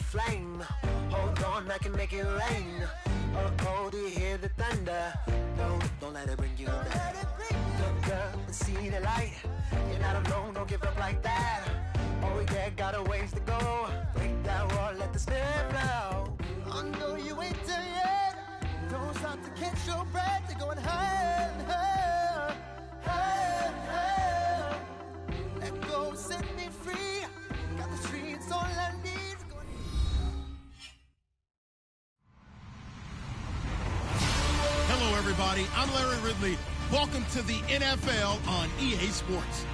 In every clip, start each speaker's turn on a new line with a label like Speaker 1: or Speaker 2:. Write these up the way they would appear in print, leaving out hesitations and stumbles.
Speaker 1: flame. Hold on, I can make it rain. Oh, do you hear the thunder? No, don't let it bring you down. Look up and see the light. You're not alone, don't give up like that. Oh yeah, got a ways to go. Break that wall, let the spirit flow. I know you ain't there yet. Don't stop to catch your breath. You're going higher and higher, higher and higher. Let go, set me free. Got the streets all I need.
Speaker 2: Hello, everybody. I'm Larry Ridley. Welcome to the NFL on EA Sports.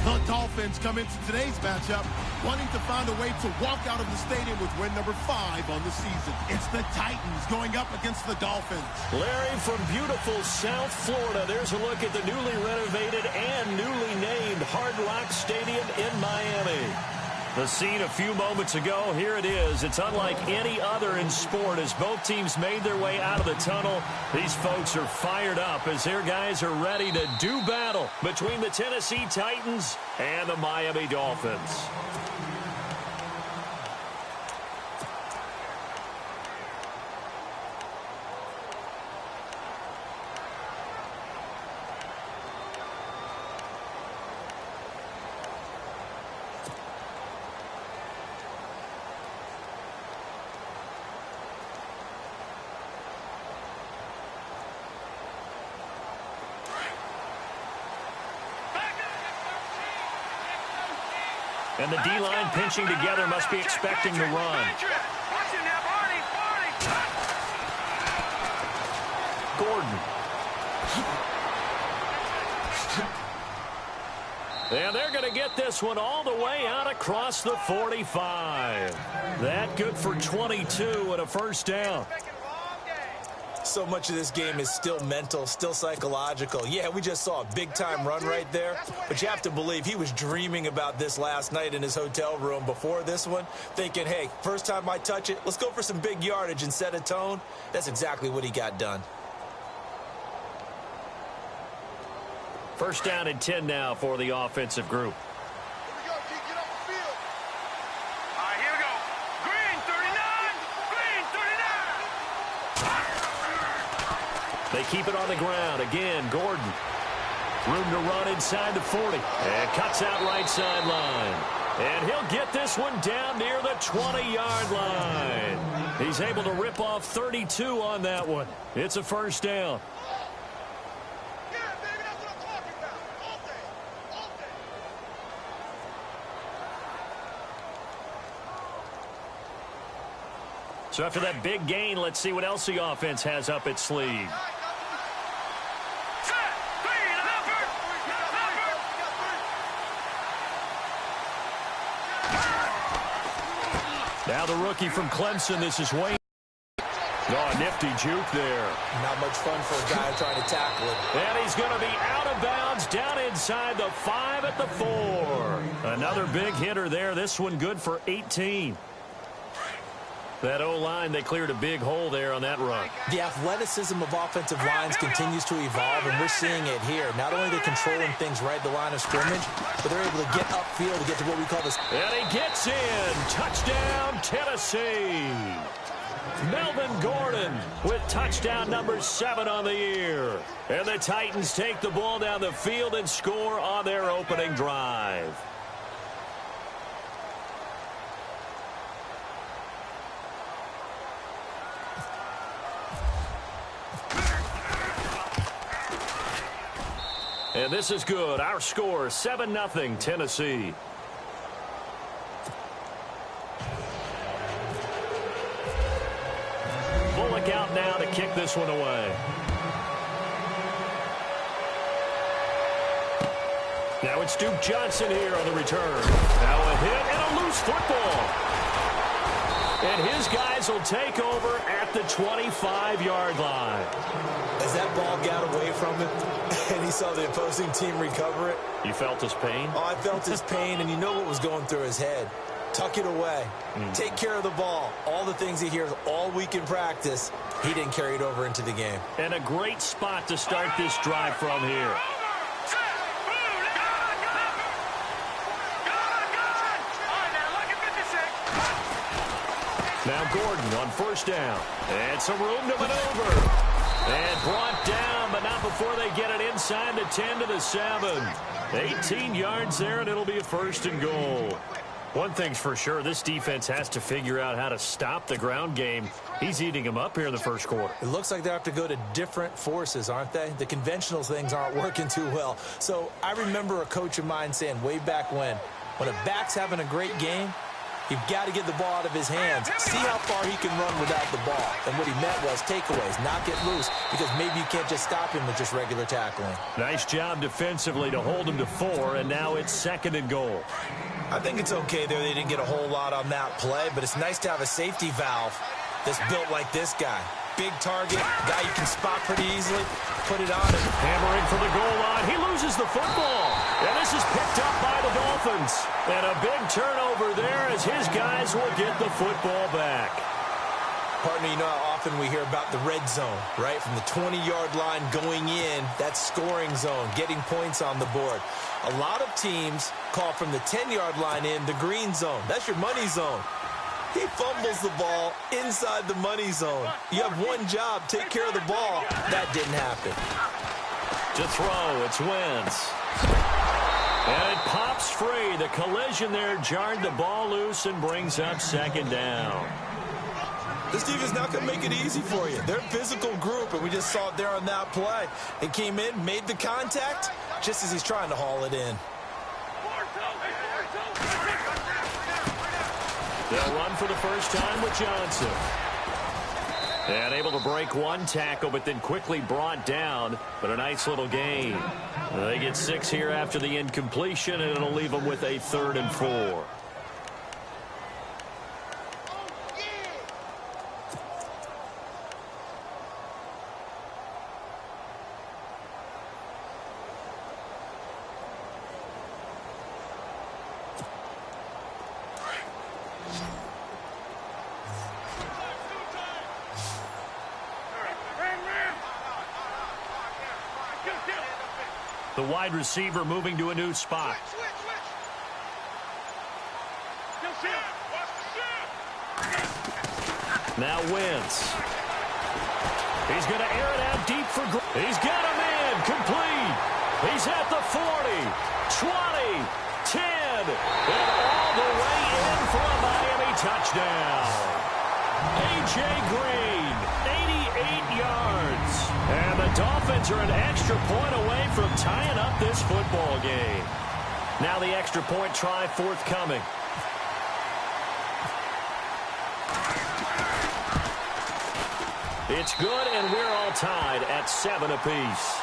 Speaker 2: The Dolphins come into today's matchup wanting to find a way to walk out of the stadium with win number 5 on the season. It's the Titans going up against the Dolphins.
Speaker 3: Larry, from beautiful South Florida, there's a look at the newly renovated and newly named Hard Rock Stadium in Miami. The scene a few moments ago, here it is. It's unlike any other in sport as both teams made their way out of the tunnel. These folks are fired up as their guys are ready to do battle between the Tennessee Titans and the Miami Dolphins. And the D-line pinching together must be expecting the run. Gordon. And they're going to get this one all the way out across the 45. That good for 22 and a first down.
Speaker 4: So much of this game is still mental, still psychological. Yeah, we just saw a big-time run right there, but you have to believe he was dreaming about this last night in his hotel room before this one, thinking, hey, first time I touch it, let's go for some big yardage and set a tone. That's exactly what he got done.
Speaker 3: First down and 10 now for the offensive group. They keep it on the ground. Again, Gordon. Room to run inside the 40. And cuts out right sideline. And he'll get this one down near the 20-yard line. He's able to rip off 32 on that one. It's a first down. So after that big gain, let's see what else the offense has up its sleeve. Now the rookie from Clemson, this is Wayne. Oh, a nifty juke there.
Speaker 4: Not much fun for a guy trying to tackle it.
Speaker 3: And he's going to be out of bounds down inside the 5 at the 4. Another big hitter there. This one good for 18. That O-line, they cleared a big hole there on that run.
Speaker 4: The athleticism of offensive lines continues to evolve, and we're seeing it here. Not only are they controlling things right at the line of scrimmage, but they're able to get upfield to get to what we call this.
Speaker 3: And he gets in. Touchdown, Tennessee. Melvin Gordon with touchdown number 7 on the year. And the Titans take the ball down the field and score on their opening drive. And this is good. Our score, 7-0, Tennessee. Bullock out now to kick this one away. Now it's Duke Johnson here on the return. Now a hit and a loose football. And his guys will take over at the 25-yard line.
Speaker 4: As that ball got away from him and he saw the opposing team recover it.
Speaker 3: You felt his pain?
Speaker 4: Oh, I felt his pain, and you know what was going through his head. Tuck it away. Take care of the ball. All the things he hears all week in practice, he didn't carry it over into the game.
Speaker 3: And a great spot to start this drive from here. Now Gordon on first down. And some room to maneuver. And brought down, but not before they get it inside the 10 to the 7. 18 yards there, and it'll be a first and goal. One thing's for sure, this defense has to figure out how to stop the ground game. He's eating them up here in the first quarter.
Speaker 4: It looks like they have to go to different forces, aren't they? The conventional things aren't working too well. So I remember a coach of mine saying way back when a back's having a great game, you've got to get the ball out of his hands. See how far he can run without the ball. And what he meant was takeaways, not get loose, because maybe you can't just stop him with just regular tackling.
Speaker 3: Nice job defensively to hold him to 4, and now it's second and goal.
Speaker 4: I think it's okay there. They didn't get a whole lot on that play, but it's nice to have a safety valve that's built like this guy. Big target, guy you can spot pretty easily, put it on him.
Speaker 3: Hammering for the goal line. He loses the football. And this is picked up by the Dolphins. And a big turnover there as his guys will get the football back.
Speaker 4: Partner, you know how often we hear about the red zone, right? From the 20-yard line going in, that's scoring zone, getting points on the board. A lot of teams call from the 10-yard line in the green zone. That's your money zone. He fumbles the ball inside the money zone. You have one job, take care of the ball. That didn't happen.
Speaker 3: To throw, it's Wentz. And it pops free. The collision there jarred the ball loose and brings up second down.
Speaker 4: This defense not going to make it easy for you. They're a physical group, and we just saw it there on that play. They came in, made the contact, just as he's trying to haul it in.
Speaker 3: They'll run for the first time with Johnson. And able to break one tackle, but then quickly brought down. But a nice little gain. They get 6 here after the incompletion, and it'll leave them with a 3rd and 4. The wide receiver moving to a new spot. Now Wentz. He's going to air it out deep for Green. He's got him in. Complete. He's at the 40, 20, 10, and all the way in for a Miami touchdown. A.J. Green, 88 yards. And the Dolphins are an extra point away from tying up this football game. Now the extra point try forthcoming. It's good, and we're all tied at 7 apiece.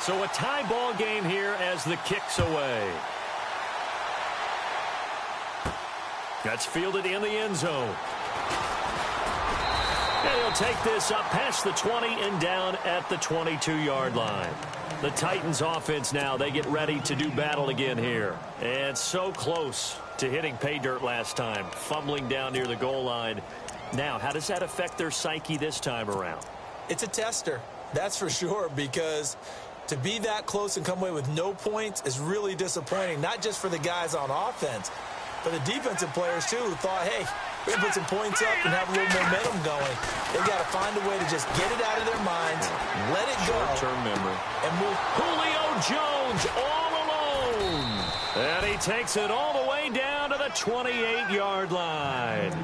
Speaker 3: So a tie ball game here as the kick's away. That's fielded in the end zone. And he'll take this up past the 20 and down at the 22-yard line. The Titans offense now, they get ready to do battle again here. And so close to hitting pay dirt last time, fumbling down near the goal line. Now, how does that affect their psyche this time around?
Speaker 4: It's a tester, that's for sure, because to be that close and come away with no points is really disappointing, not just for the guys on offense, but the defensive players, too, who thought, hey, we're going to put some points up and have a little momentum going. They've got to find a way to just get it out of their minds, let it go.
Speaker 3: Short-term memory.
Speaker 4: And move.
Speaker 3: Julio Jones all alone. And he takes it all the way down to the 28-yard line.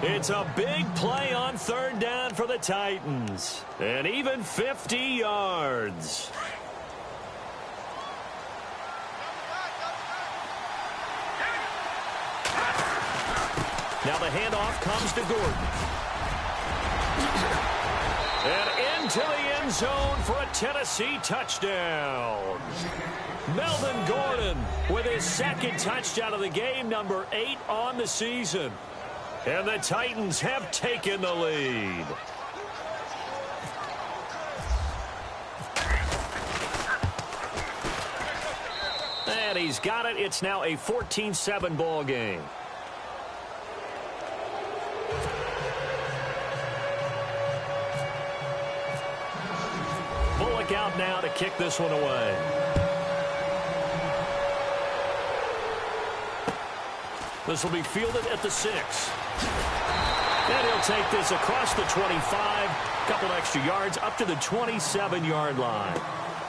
Speaker 3: It's a big play on 3rd down for the Titans. And even 50 yards. Now the handoff comes to Gordon. And into the end zone for a Tennessee touchdown. Melvin Gordon with his 2nd touchdown of the game, number 8 on the season. And the Titans have taken the lead. And he's got it. It's now a 14-7 ball game. quarterback out now to kick this one away. This will be fielded at the 6. And he'll take this across the 25. Couple extra yards up to the 27-yard line.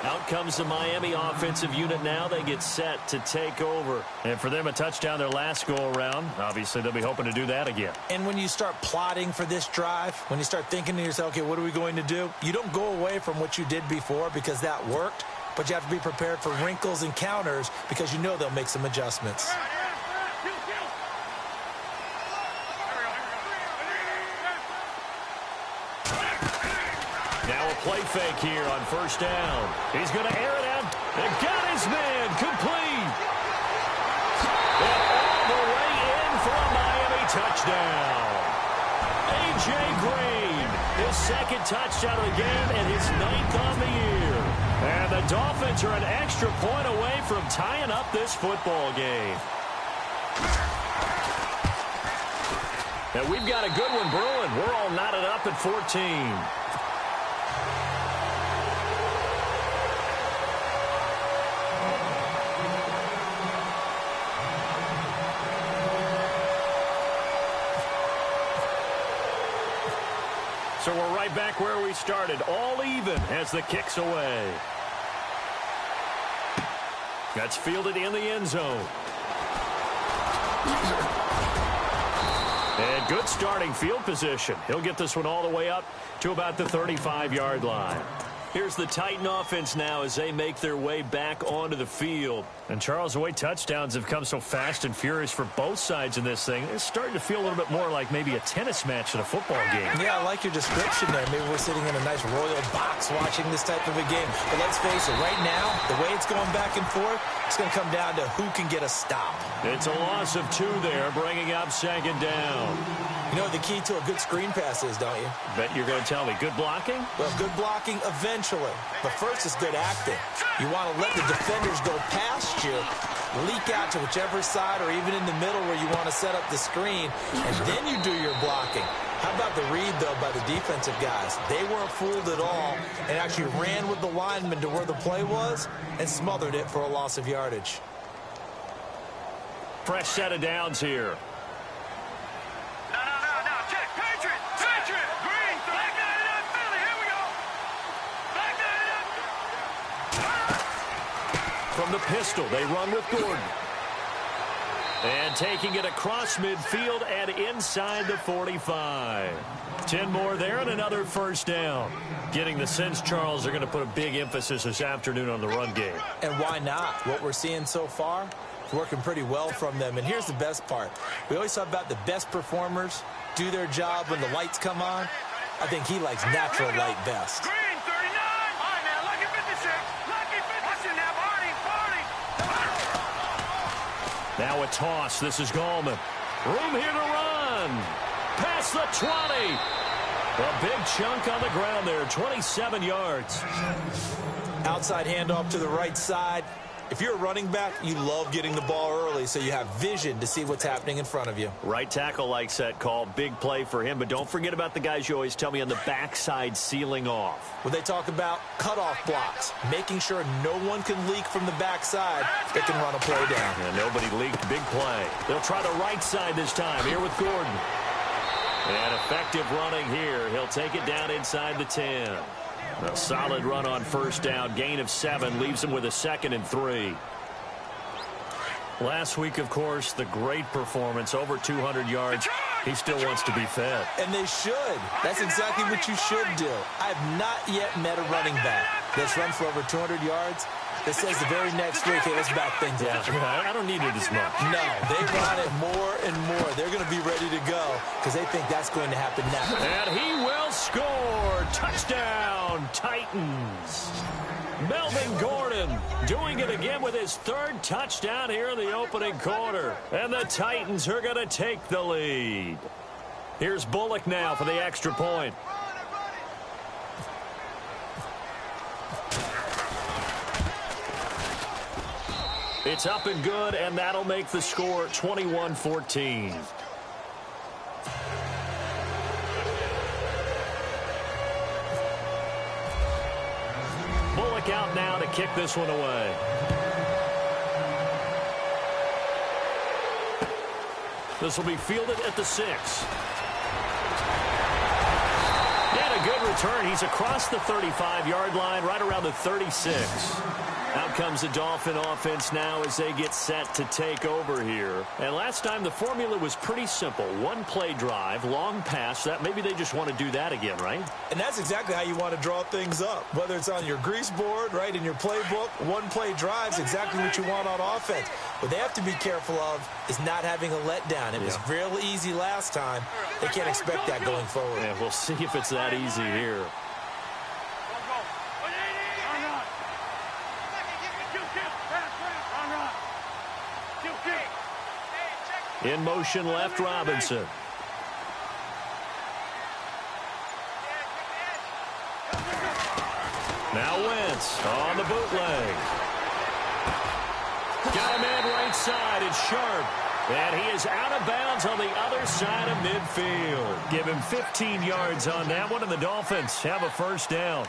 Speaker 3: Out comes the Miami offensive unit now. They get set to take over. And for them, a touchdown their last go-around. Obviously, they'll be hoping to do that again.
Speaker 4: And when you start plotting for this drive, when you start thinking to yourself, okay, what are we going to do? You don't go away from what you did before because that worked. But you have to be prepared for wrinkles and counters because you know they'll make some adjustments.
Speaker 3: Now a play fake here on first down. He's going to air it out. And got his man complete. And all the way in for a Miami touchdown. A.J. Green, his second touchdown of the game and his 9th on the year. And the Dolphins are an extra point away from tying up this football game. And we've got a good one brewing. We're all knotted up at 14. So we're right back where we started, all even as the kick's away. That's fielded in the end zone. And good starting field position. He'll get this one all the way up to about the 35-yard line. Here's the Titan offense now as they make their way back onto the field. And, Charles, the way touchdowns have come so fast and furious for both sides in this thing, it's starting to feel a little bit more like maybe a tennis match than a football game.
Speaker 4: Yeah, I like your description there. Maybe we're sitting in a nice royal box watching this type of a game. But let's face it, right now, the way it's going back and forth, it's going to come down to who can get a stop.
Speaker 3: It's a loss of 2 there, bringing up 2nd down.
Speaker 4: You know what the key to a good screen pass is, don't you?
Speaker 3: Bet you're going to tell me. Good blocking?
Speaker 4: Well, good blocking eventually. But first is good acting. You want to let the defenders go past you, leak out to whichever side or even in the middle where you want to set up the screen, and then you do your blocking. How about the read, though, by the defensive guys? They weren't fooled at all and actually ran with the lineman to where the play was and smothered it for a loss of yardage.
Speaker 3: Fresh set of downs here. From the pistol, they run with Gordon. And taking it across midfield and inside the 45. 10 more there and another first down. Getting the sense, Charles, they're going to put a big emphasis this afternoon on the run game.
Speaker 4: And why not? What we're seeing so far is working pretty well from them. And here's the best part. We always talk about the best performers do their job when the lights come on. I think he likes natural light best.
Speaker 3: Now a toss. This is Gallman. Room here to run. Past the 20. A big chunk on the ground there. 27 yards.
Speaker 4: Outside handoff to the right side. If you're a running back, you love getting the ball early so you have vision to see what's happening in front of you.
Speaker 3: Right tackle likes that call. Big play for him. But don't forget about the guys you always tell me on the backside sealing off.
Speaker 4: When they talk about cutoff blocks, making sure no one can leak from the backside, they can run a play down.
Speaker 3: And nobody leaked. Big play. They'll try the right side this time. Here with Gordon. And effective running here. He'll take it down inside the 10. A solid run on first down. Gain of 7 leaves him with a 2nd and 3. Last week, of course, the great performance, over 200 yards. He still wants to be fed.
Speaker 4: And they should. That's exactly what you should do. I have not yet met a running back that's run for over 200 yards that says the very next week, hey, let's back things up.
Speaker 3: I don't need it as much.
Speaker 4: No, they run it more and more. They're going to be ready to go because they think that's going to happen next.
Speaker 3: And he will score. Touchdown, Titans. Melvin Gordon doing it again with his 3rd touchdown here in the opening quarter. And the Titans are going to take the lead. Here's Bullock now for the extra point. It's up and good, and that'll make the score 21-14. Bullock out now to kick this one away. This will be fielded at the 6. And a good return. He's across the 35-yard line, right around the 36. Out comes the Dolphin offense now as they get set to take over here. And last time the formula was pretty simple. One-play drive, long pass. That maybe they just want to do that again, right?
Speaker 4: And that's exactly how you want to draw things up. Whether it's on your grease board, right, in your playbook, one-play drive's exactly what you want on offense. What they have to be careful of is not having a letdown. It was real easy last time. They can't expect that going forward.
Speaker 3: Yeah, we'll see if it's that easy here. In motion left, Robinson. Now Wentz on the bootleg. Got a man right side. It's Sharp. And he is out of bounds on the other side of midfield. Give him 15 yards on that one, and the Dolphins have a first down.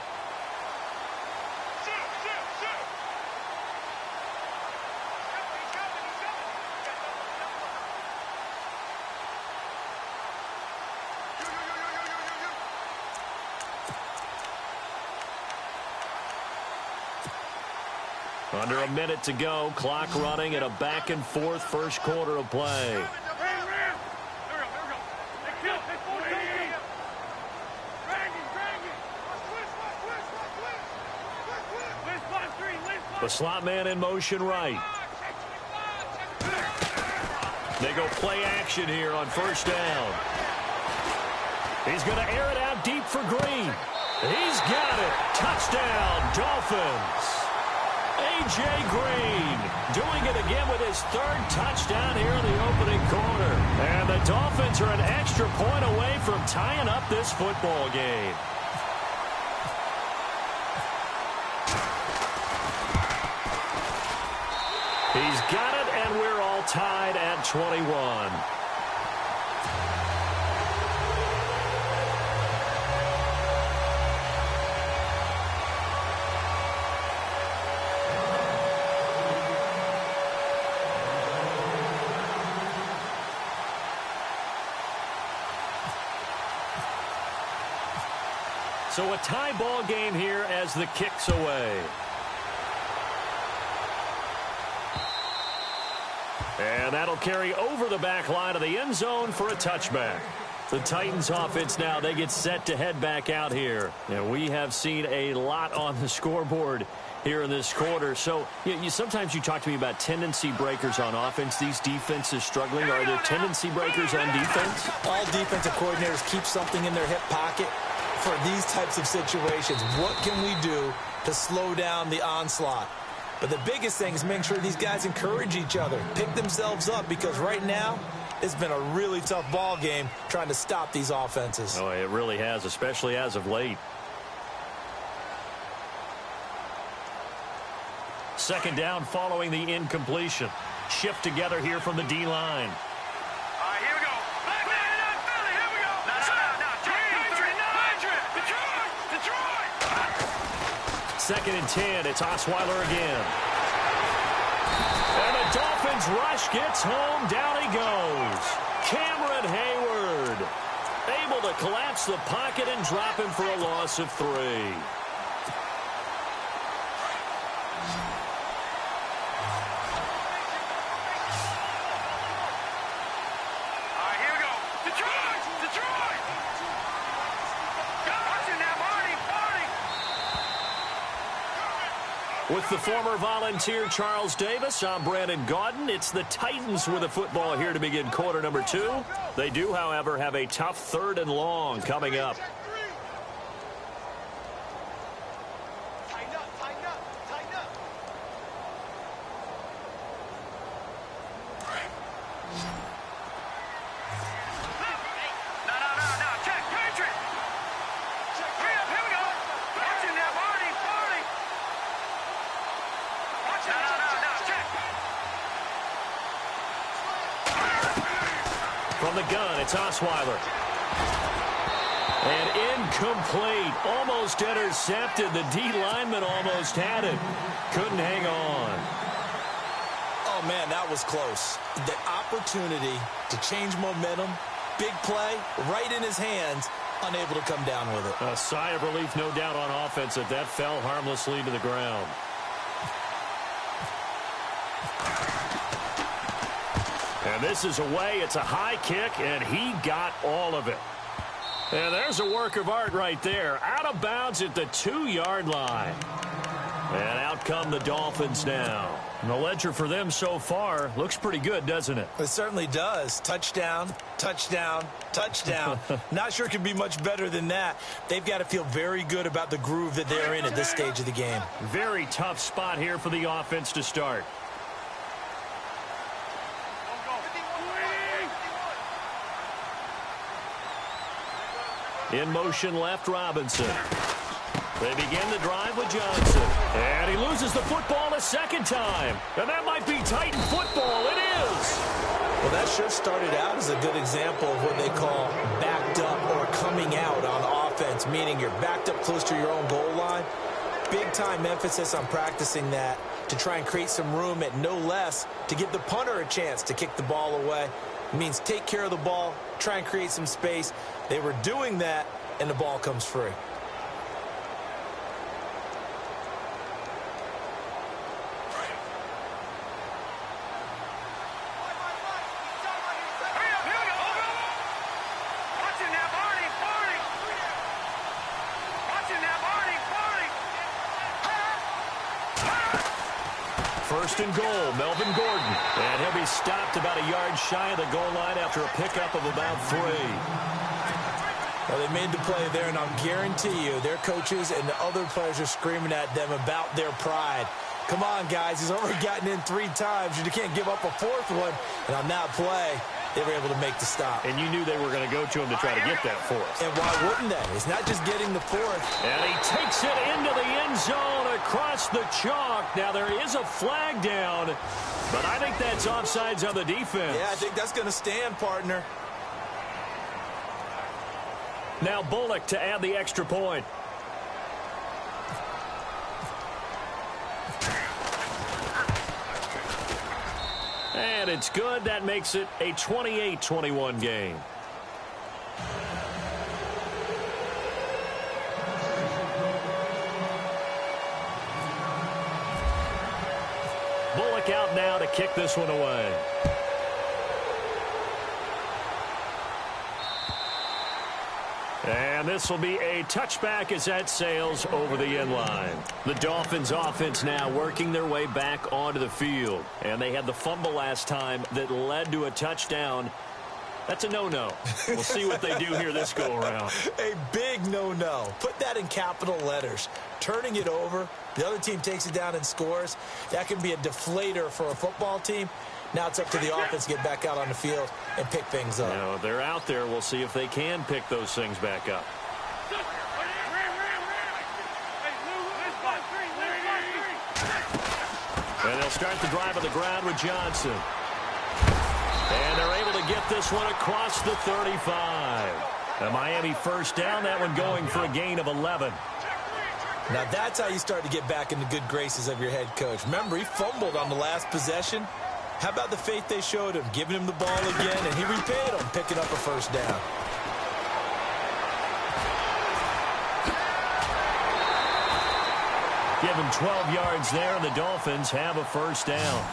Speaker 3: Under a minute to go. Clock running at a back-and-forth first quarter of play. The slot man in motion right. They go play action here on first down. He's going to air it out deep for Green. He's got it. Touchdown, Dolphins. A.J. Green doing it again with his third touchdown here in the opening quarter. And the Dolphins are an extra point away from tying up this football game. He's got it, and we're all tied at 21. So a tie ball game here as the kick's away. And that'll carry over the back line of the end zone for a touchback. The Titans offense now, they get set to head back out here. And we have seen a lot on the scoreboard here in this quarter. So sometimes you talk to me about tendency breakers on offense. These defenses struggling. Are there tendency breakers on defense?
Speaker 4: All defensive coordinators keep something in their hip pocket for these types of situations. What can we do to slow down the onslaught? But the biggest thing is making sure these guys encourage each other, pick themselves up, because right now it's been a really tough ball game trying to stop these offenses.
Speaker 3: Oh, it really has, especially as of late. Second down following the incompletion. Shift together here from the D-line. Second and 10. It's Osweiler again. And the Dolphins rush gets home. Down he goes. Cameron Hayward able to collapse the pocket and drop him for a loss of 3. With the former Volunteer Charles Davis, I'm Brandon Gaudin. It's the Titans with the football here to begin quarter number 2. They do, however, have a tough 3rd and long coming up. From the gun, it's Osweiler. And incomplete. Almost intercepted. The D lineman almost had it. Couldn't hang on.
Speaker 4: Oh, man, that was close. The opportunity to change momentum, big play, right in his hands, unable to come down with it.
Speaker 3: A sigh of relief, no doubt, on offense that fell harmlessly to the ground. And this is away. It's a high kick, and he got all of it. And there's a work of art right there. Out of bounds at the 2-yard line. And out come the Dolphins now. And the ledger for them so far looks pretty good, doesn't it?
Speaker 4: It certainly does. Touchdown, touchdown, touchdown. Not sure it can be much better than that. They've got to feel very good about the groove that they're in at this stage of the game.
Speaker 3: Very tough spot here for the offense to start. In motion left, Robinson. They begin the drive with Johnson. And he loses the football a second time. And that might be Titan football. It is.
Speaker 4: Well, that sure started out as a good example of what they call backed up or coming out on offense, meaning you're backed up close to your own goal line. Big-time emphasis on practicing that to try and create some room at no less to give the punter a chance to kick the ball away. It means take care of the ball, try and create some space. They were doing that, and the ball comes free.
Speaker 3: First and goal, Melvin Gordon. And he'll be stopped about a yard shy of the goal line after a pickup of about 3.
Speaker 4: Well, they made the play there, and I'll guarantee you their coaches and the other players are screaming at them about their pride. Come on, guys. He's already gotten in 3 times. You can't give up a 4th one. And on that play, they were able to make the stop.
Speaker 3: And you knew they were going to go to him to try to get that 4th.
Speaker 4: And why wouldn't they? It's not just getting the 4th.
Speaker 3: And he takes it into the end zone across the chalk. Now, there is a flag down, but I think that's offsides on the defense.
Speaker 4: Yeah, I think that's going to stand, partner.
Speaker 3: Now Bullock to add the extra point. And it's good. That makes it a 28-21 game. Bullock out now to kick this one away. And this will be a touchback as that sails over the end line. The Dolphins offense now working their way back onto the field. And they had the fumble last time that led to a touchdown. That's a no-no. We'll see what they do here this go-around.
Speaker 4: A big no-no. Put that in capital letters. Turning it over, the other team takes it down and scores. That can be a deflator for a football team. Now it's up to the offense to get back out on the field and pick things up.
Speaker 3: Now, they're out there. We'll see if they can pick those things back up. And they'll start the drive on the ground with Johnson. And they're able to get this one across the 35. A Miami first down, that one going for a gain of 11.
Speaker 4: Now that's how you start to get back in the good graces of your head coach. Remember, he fumbled on the last possession. How about the faith they showed him, giving him the ball again, and he repaid them, picking up a first down.
Speaker 3: Give him 12 yards there, and the Dolphins have a first down.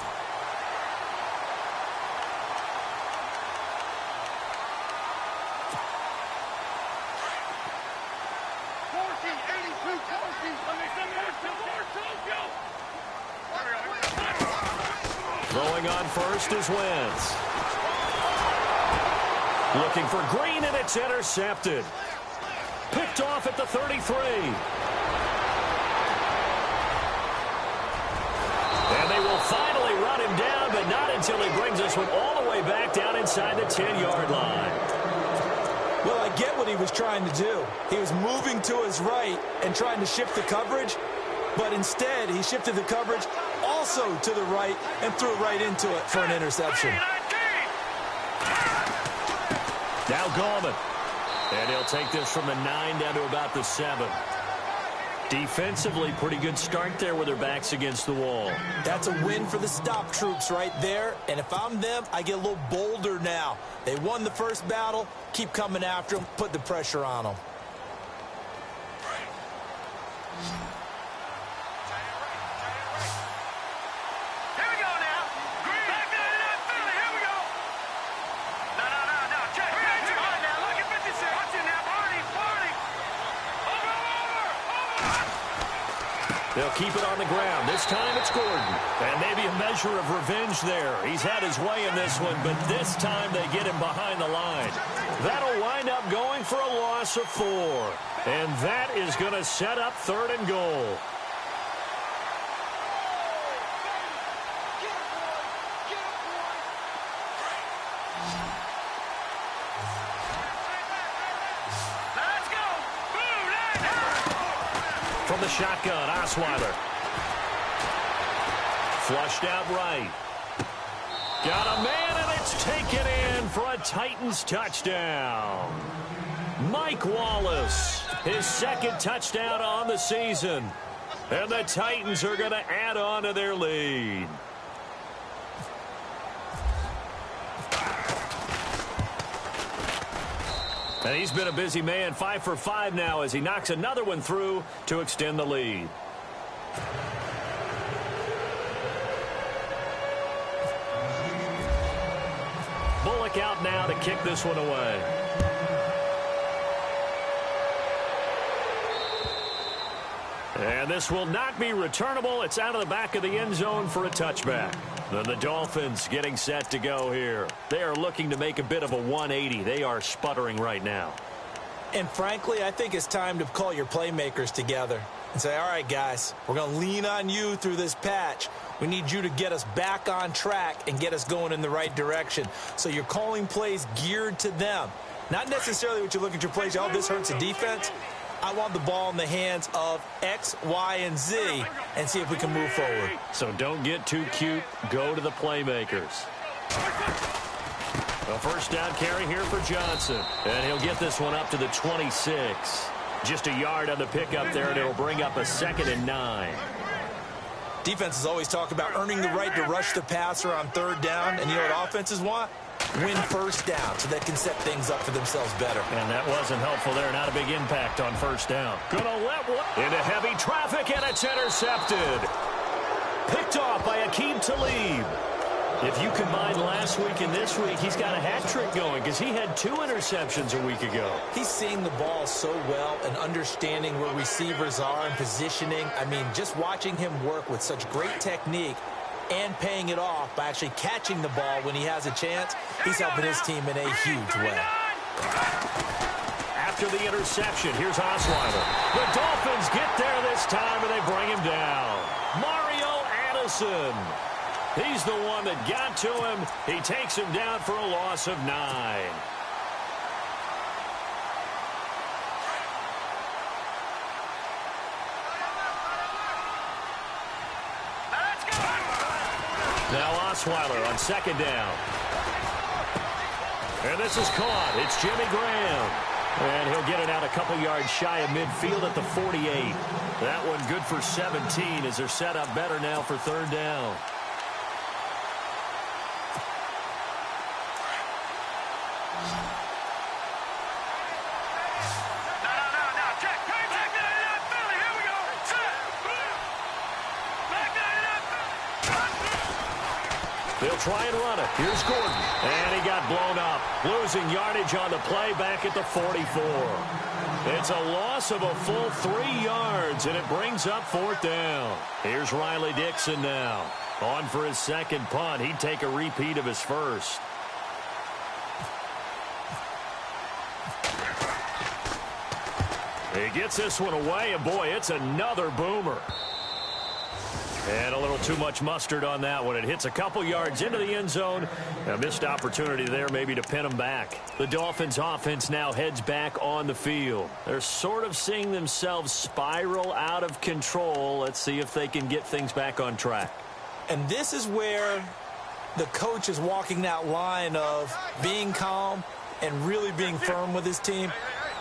Speaker 3: Throwing on first is Wentz. Looking for Green, and it's intercepted. Picked off at the 33. And they will finally run him down, but not until he brings this one all the way back down inside the 10-yard line.
Speaker 4: Well, I get what he was trying to do. He was moving to his right and trying to shift the coverage, but instead he shifted the coverage also to the right and threw it right into it for an interception.
Speaker 3: Now Gallman. And he'll take this from the 9 down to about the 7. Defensively, pretty good start there with their backs against the wall.
Speaker 4: That's a win for the stop troops right there. And if I'm them, I get a little bolder now. They won the first battle. Keep coming after them. Put the pressure on them.
Speaker 3: They'll keep it on the ground. This time it's Gordon. And maybe a measure of revenge there. He's had his way in this one, but this time they get him behind the line. That'll wind up going for a loss of 4. And that is going to set up 3rd and goal. From the shotgun, Osweiler. Flushed out right. Got a man, and it's taken in for a Titans touchdown. Mike Wallace, his 2nd touchdown on the season. And the Titans are going to add on to their lead. And he's been a busy man, 5 for 5 now as he knocks another one through to extend the lead. Bullock out now to kick this one away. And this will not be returnable. It's out of the back of the end zone for a touchback. And the Dolphins getting set to go here. They are looking to make a bit of a 180. They are sputtering right now.
Speaker 4: And frankly, I think it's time to call your playmakers together and say, all right, guys, we're going to lean on you through this patch. We need you to get us back on track and get us going in the right direction. So you're calling plays geared to them. Not necessarily what you look at your plays, oh, this hurts the defense. I want the ball in the hands of X, Y, and Z and see if we can move forward.
Speaker 3: So don't get too cute. Go to the playmakers. A first down carry here for Johnson. And he'll get this one up to the 26. Just a yard on the pickup there, and it'll bring up a 2nd and 9.
Speaker 4: Defenses always talk about earning the right to rush the passer on 3rd down. And you know what offenses want? Win first down so they can set things up for themselves better.
Speaker 3: And that wasn't helpful there. Not a big impact on first down. Gonna let one into heavy traffic, and it's intercepted. Picked off by Aqib Talib. If you combine last week and this week, he's got a hat trick going because he had 2 interceptions a week ago.
Speaker 4: He's seeing the ball so well and understanding where receivers are and positioning. I mean, just watching him work with such great technique and paying it off by actually catching the ball when he has a chance, he's helping his team in a huge way.
Speaker 3: After the interception, here's Osweiler. The Dolphins get there this time, and they bring him down. Mario Addison. He's the one that got to him. He takes him down for a loss of 9. Now Osweiler on 2nd down. And this is caught. It's Jimmy Graham. And he'll get it out a couple yards shy of midfield at the 48. That one good for 17 as they're set up better now for 3rd down. They'll try and run it. Here's Gordon. And he got blown up. Losing yardage on the play back at the 44. It's a loss of a full 3 yards, and it brings up 4th down. Here's Riley Dixon now. On for his 2nd punt. He'd take a repeat of his first. He gets this one away, and boy, it's another boomer. And a little too much mustard on that one. It hits a couple yards into the end zone. A missed opportunity there maybe to pin them back. The Dolphins offense now heads back on the field. They're sort of seeing themselves spiral out of control. Let's see if they can get things back on track.
Speaker 4: And this is where the coach is walking that line of being calm and really being firm with his team.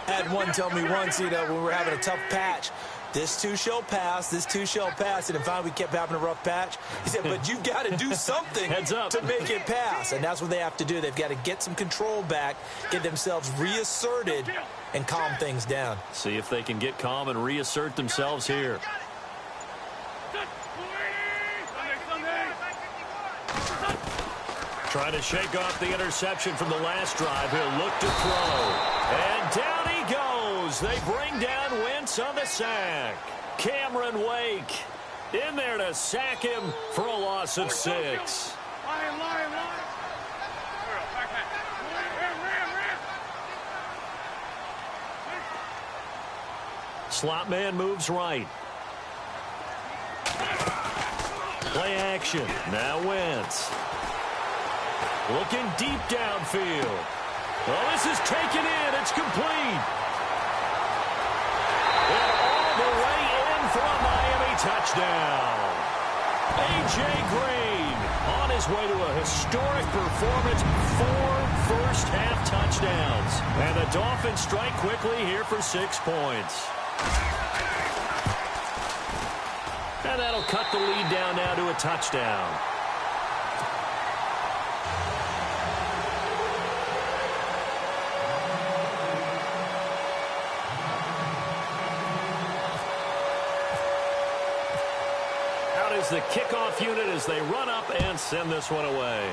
Speaker 4: Had one tell me once, when we were having a tough patch, this too shall pass, this too shall pass. And finally we kept having a rough patch. He said, but you've got to do something to make it pass. And that's what they have to do. They've got to get some control back, get themselves reasserted, and calm things down.
Speaker 3: See if they can get calm and reassert themselves here. Trying to shake off the interception from the last drive. He'll look to throw. And down he goes. They bring down Wentz on the sack. Cameron Wake in there to sack him for a loss of 6. Slot man moves right. Play action. Now Wentz. Looking deep downfield. Well, this is taken in. It's complete. And all the way in for a Miami touchdown. A.J. Green on his way to a historic performance. 4 first-half touchdowns. And the Dolphins strike quickly here for 6 points. And that'll cut the lead down now to a touchdown. The kickoff unit as they run up and send this one away.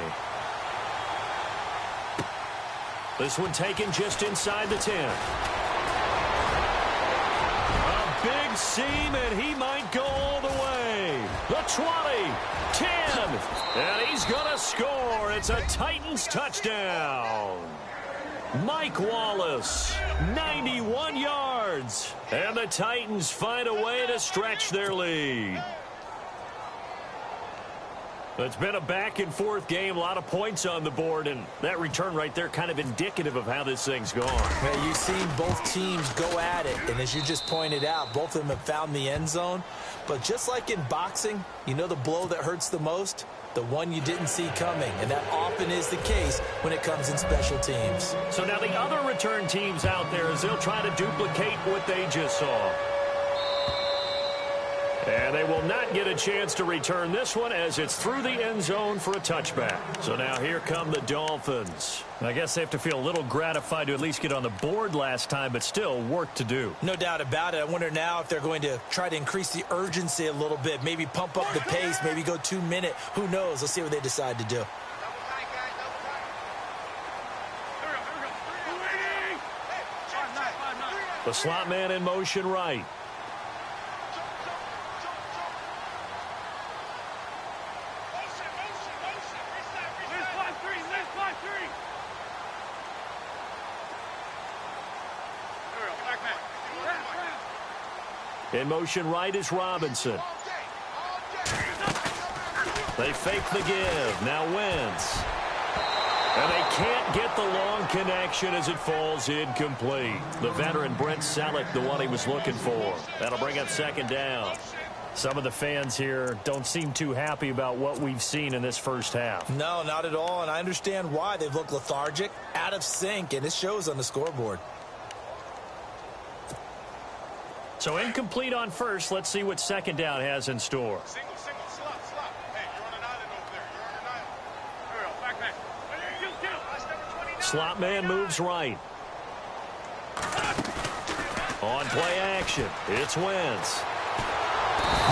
Speaker 3: This one taken just inside the 10. A big seam, and he might go all the way. The 20, 10, and he's going to score. It's a Titans touchdown. Mike Wallace, 91 yards. And the Titans find a way to stretch their lead. It's been a back-and-forth game, a lot of points on the board, and that return right there kind of indicative of how this thing's gone.
Speaker 4: Yeah, you've seen both teams go at it, and as you just pointed out, both of them have found the end zone. But just like in boxing, the blow that hurts the most? The one you didn't see coming, and that often is the case when it comes in special teams.
Speaker 3: So now the other return teams out there, as they'll try to duplicate what they just saw. And they will not get a chance to return this one as it's through the end zone for a touchback. So now here come the Dolphins. I guess they have to feel a little gratified to at least get on the board last time, but still work to do.
Speaker 4: No doubt about it. I wonder now if they're going to try to increase the urgency a little bit, maybe pump up the pace, maybe go 2-minute. Who knows? Let's see what they decide to do.
Speaker 3: The slot man in motion right. In motion right is Robinson. They fake the give. Now Wentz. And they can't get the long connection as it falls incomplete. The veteran Brent Selleck, the one he was looking for. That'll bring up second down. Some of the fans here don't seem too happy about what we've seen in this first half.
Speaker 4: No, not at all. And I understand why. They've looked lethargic, out of sync, and it shows on the scoreboard.
Speaker 3: So incomplete on first. Let's see what second down has in store.
Speaker 5: Single, slot. Hey, you're on an island over there. You're on an island. Back.
Speaker 3: Slot man moves right. On play action, it's Wentz.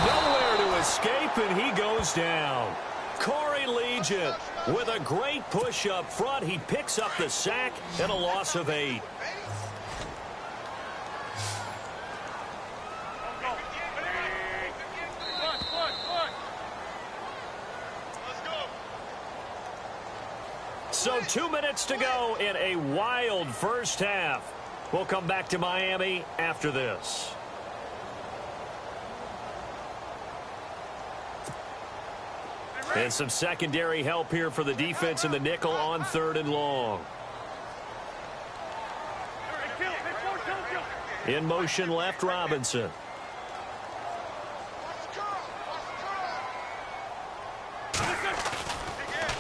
Speaker 3: Nowhere to escape, and he goes down. Corey Legion with a great push up front. He picks up the sack and a loss of 8. So 2 minutes to go in a wild first half. We'll come back to Miami after this. And some secondary help here for the defense in the nickel on 3rd and long. In motion left, Robinson.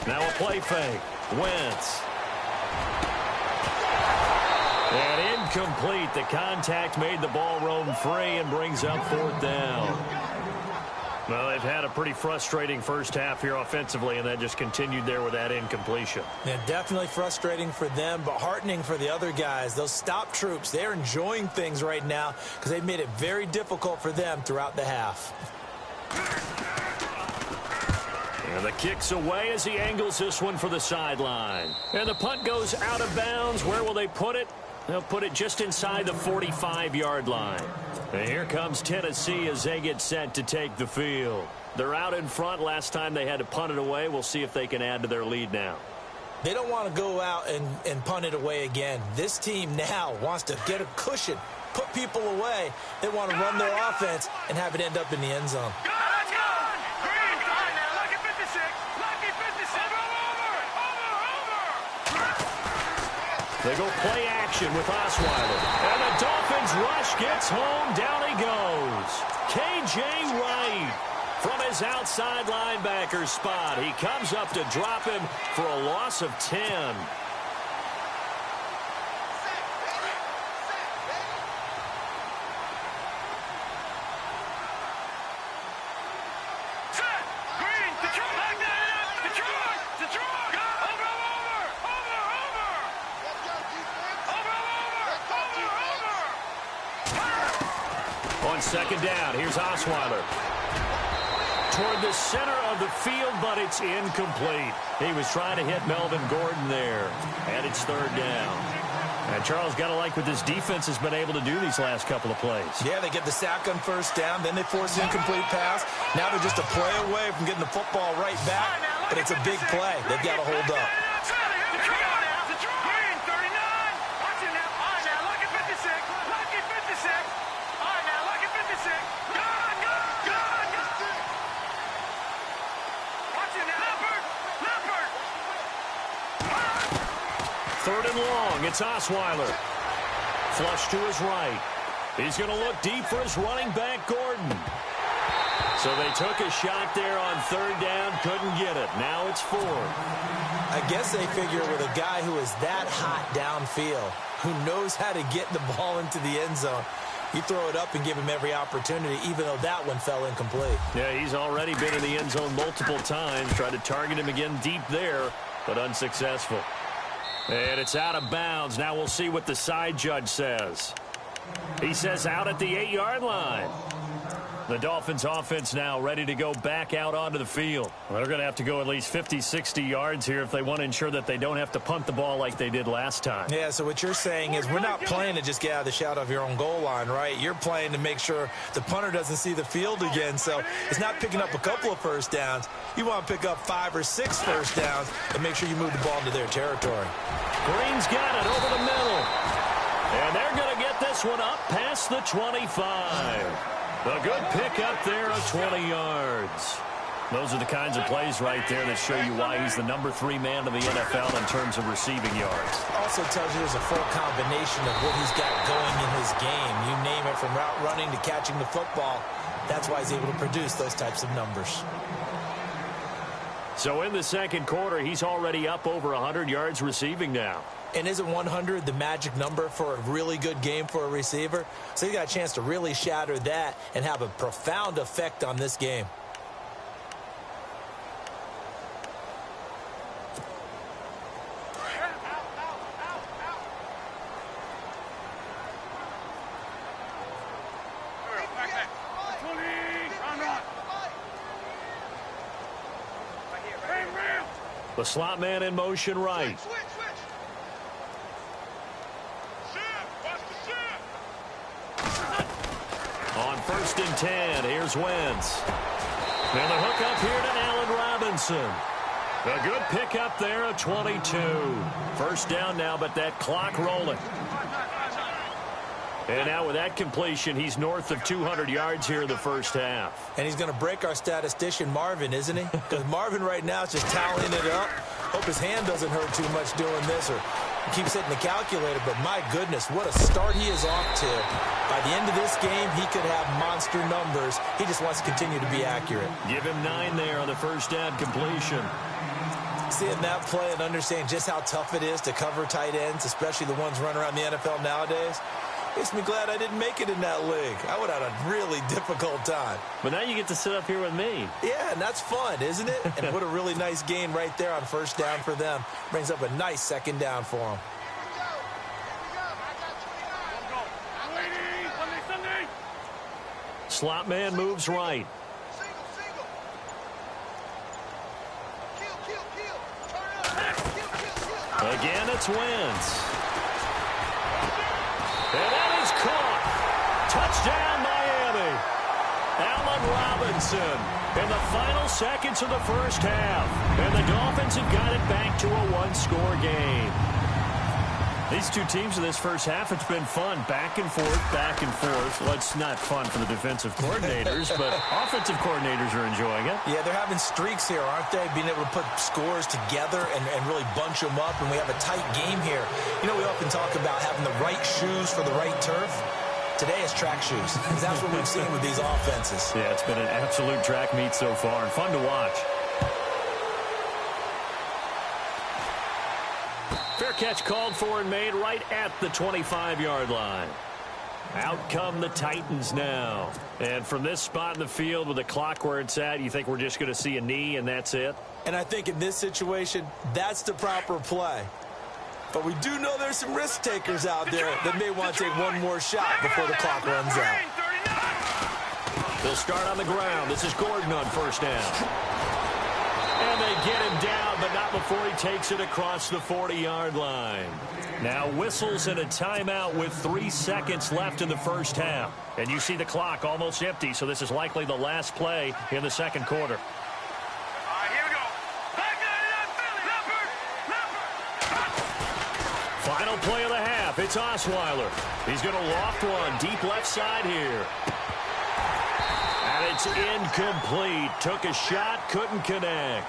Speaker 3: Now a play fake. Wentz. And Incomplete. The contact made the ball roam free and brings up 4th down. Well, they've had a pretty frustrating first half here offensively, and that just continued there with that incompletion.
Speaker 4: Yeah, definitely frustrating for them, but heartening for the other guys. Those stop troops, they're enjoying things right now because they've made it very difficult for them throughout the half.
Speaker 3: And the kick's away as he angles this one for the sideline. And the punt goes out of bounds. Where will they put it? They'll put it just inside the 45-yard line. And here comes Tennessee as they get set to take the field. They're out in front. Last time they had to punt it away. We'll see if they can add to their lead now.
Speaker 4: They don't want to go out and punt it away again. This team now wants to get a cushion, put people away. They want to run their offense and have it end up in the end zone.
Speaker 3: They go play action with Osweiler. And the Dolphins rush gets home. Down he goes. K.J. Wright from his outside linebacker spot. He comes up to drop him for a loss of 10. Second down. Here's Osweiler. Toward the center of the field, but it's incomplete. He was trying to hit Melvin Gordon there. And it's 3rd down. And Charles, got to like what this defense has been able to do these last couple of plays.
Speaker 4: Yeah, they get the sack on 1st down. Then they force an incomplete pass. Now they're just a play away from getting the football right back. But it's a big play. They've got to hold up.
Speaker 3: Third and long. It's Osweiler. Flush to his right. He's going to look deep for his running back, Gordon. So they took a shot there on 3rd down. Couldn't get it. Now it's 4th.
Speaker 4: I guess they figure with a guy who is that hot downfield, who knows how to get the ball into the end zone, you throw it up and give him every opportunity, even though that one fell incomplete.
Speaker 3: Yeah, he's already been in the end zone multiple times. Tried to target him again deep there, but unsuccessful. And it's out of bounds. Now we'll see what the side judge says. He says out at the 8-yard line. The Dolphins offense now ready to go back out onto the field. Well, they're going to have to go at least 50, 60 yards here if they want to ensure that they don't have to punt the ball like they did last time.
Speaker 4: Yeah, so what you're saying is we're not playing to just get out of the shadow of your own goal line, right? You're playing to make sure the punter doesn't see the field again. So it's not picking up a couple of first downs. You want to pick up 5 or 6 first downs and make sure you move the ball into their territory.
Speaker 3: Green's got it over the middle. And they're going to get this one up past the 25. A good pick up there of 20 yards. Those are the kinds of plays right there that show you why he's the number 3 man of the NFL in terms of receiving yards.
Speaker 4: Also tells you there's a full combination of what he's got going in his game. You name it, from route running to catching the football. That's why he's able to produce those types of numbers.
Speaker 3: So in the second quarter, he's already up over 100 yards receiving now.
Speaker 4: And isn't 100 the magic number for a really good game for a receiver? So he got a chance to really shatter that and have a profound effect on this game.
Speaker 3: The slot man in motion right. On 1st and 10, here's Wentz. And the hook up here to Allen Robinson. A good pick up there at 22. First down now, but that clock rolling. And now with that completion, he's north of 200 yards here in the first half.
Speaker 4: And he's going to break our statistician Marvin, isn't he? Because Marvin right now is just tallying it up. Hope his hand doesn't hurt too much doing this, or keeps hitting the calculator. But my goodness, what a start he is off to. By the end of this game, he could have monster numbers. He just wants to continue to be accurate.
Speaker 3: Give him 9 there on the first down completion.
Speaker 4: Seeing that play and understanding just how tough it is to cover tight ends, especially the ones running around the NFL nowadays, makes me glad I didn't make it in that league. I would have had a really difficult time.
Speaker 3: But now you get to sit up here with me.
Speaker 4: Yeah, and that's fun, isn't it? And what a really nice gain right there on first down for them. Brings up a nice second down for them.
Speaker 3: Slot man moves right. Again, it's Wentz. And that is caught. Touchdown, Miami. Allen Robinson in the final seconds of the first half. And the Dolphins have got it back to a one-score game. These two teams in this first half, it's been fun. Back and forth, back and forth. Well, it's not fun for the defensive coordinators, but offensive coordinators are enjoying it.
Speaker 4: Yeah, they're having streaks here, aren't they? Being able to put scores together and really bunch them up, and we have a tight game here. You know, we often talk about having the right shoes for the right turf. Today it's track shoes. That's what we've seen with these offenses.
Speaker 3: Yeah, it's been an absolute track meet so far, and fun to watch. Fair catch called for and made right at the 25-yard line. Out come the Titans now. And from this spot in the field with the clock where it's at, you think we're just going to see a knee and that's it?
Speaker 4: And I think in this situation, that's the proper play. But we do know there's some risk takers out there that may want to take one more shot before the clock runs out.
Speaker 3: They'll start on the ground. This is Gordon on first down. And they get him down, but not before he takes it across the 40-yard line. Now whistles and a timeout with 3 seconds left in the first half. And you see the clock almost empty, so this is likely the last play in the second quarter.
Speaker 5: Here we go.
Speaker 3: Final play of the half. It's Osweiler. He's going to loft one deep left side here. And it's incomplete. Took a shot, couldn't connect.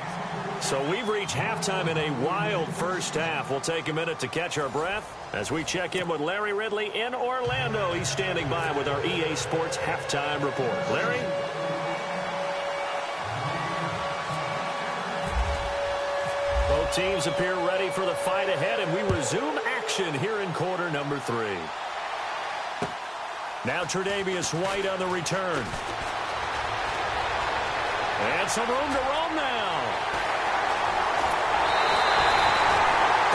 Speaker 3: So we've reached halftime in a wild first half. We'll take a minute to catch our breath as we check in with Larry Ridley in Orlando. He's standing by with our EA Sports halftime report. Larry? Both teams appear ready for the fight ahead, and we resume action here in quarter number 3. Now Tre'Davious White on the return. And some room to roam now.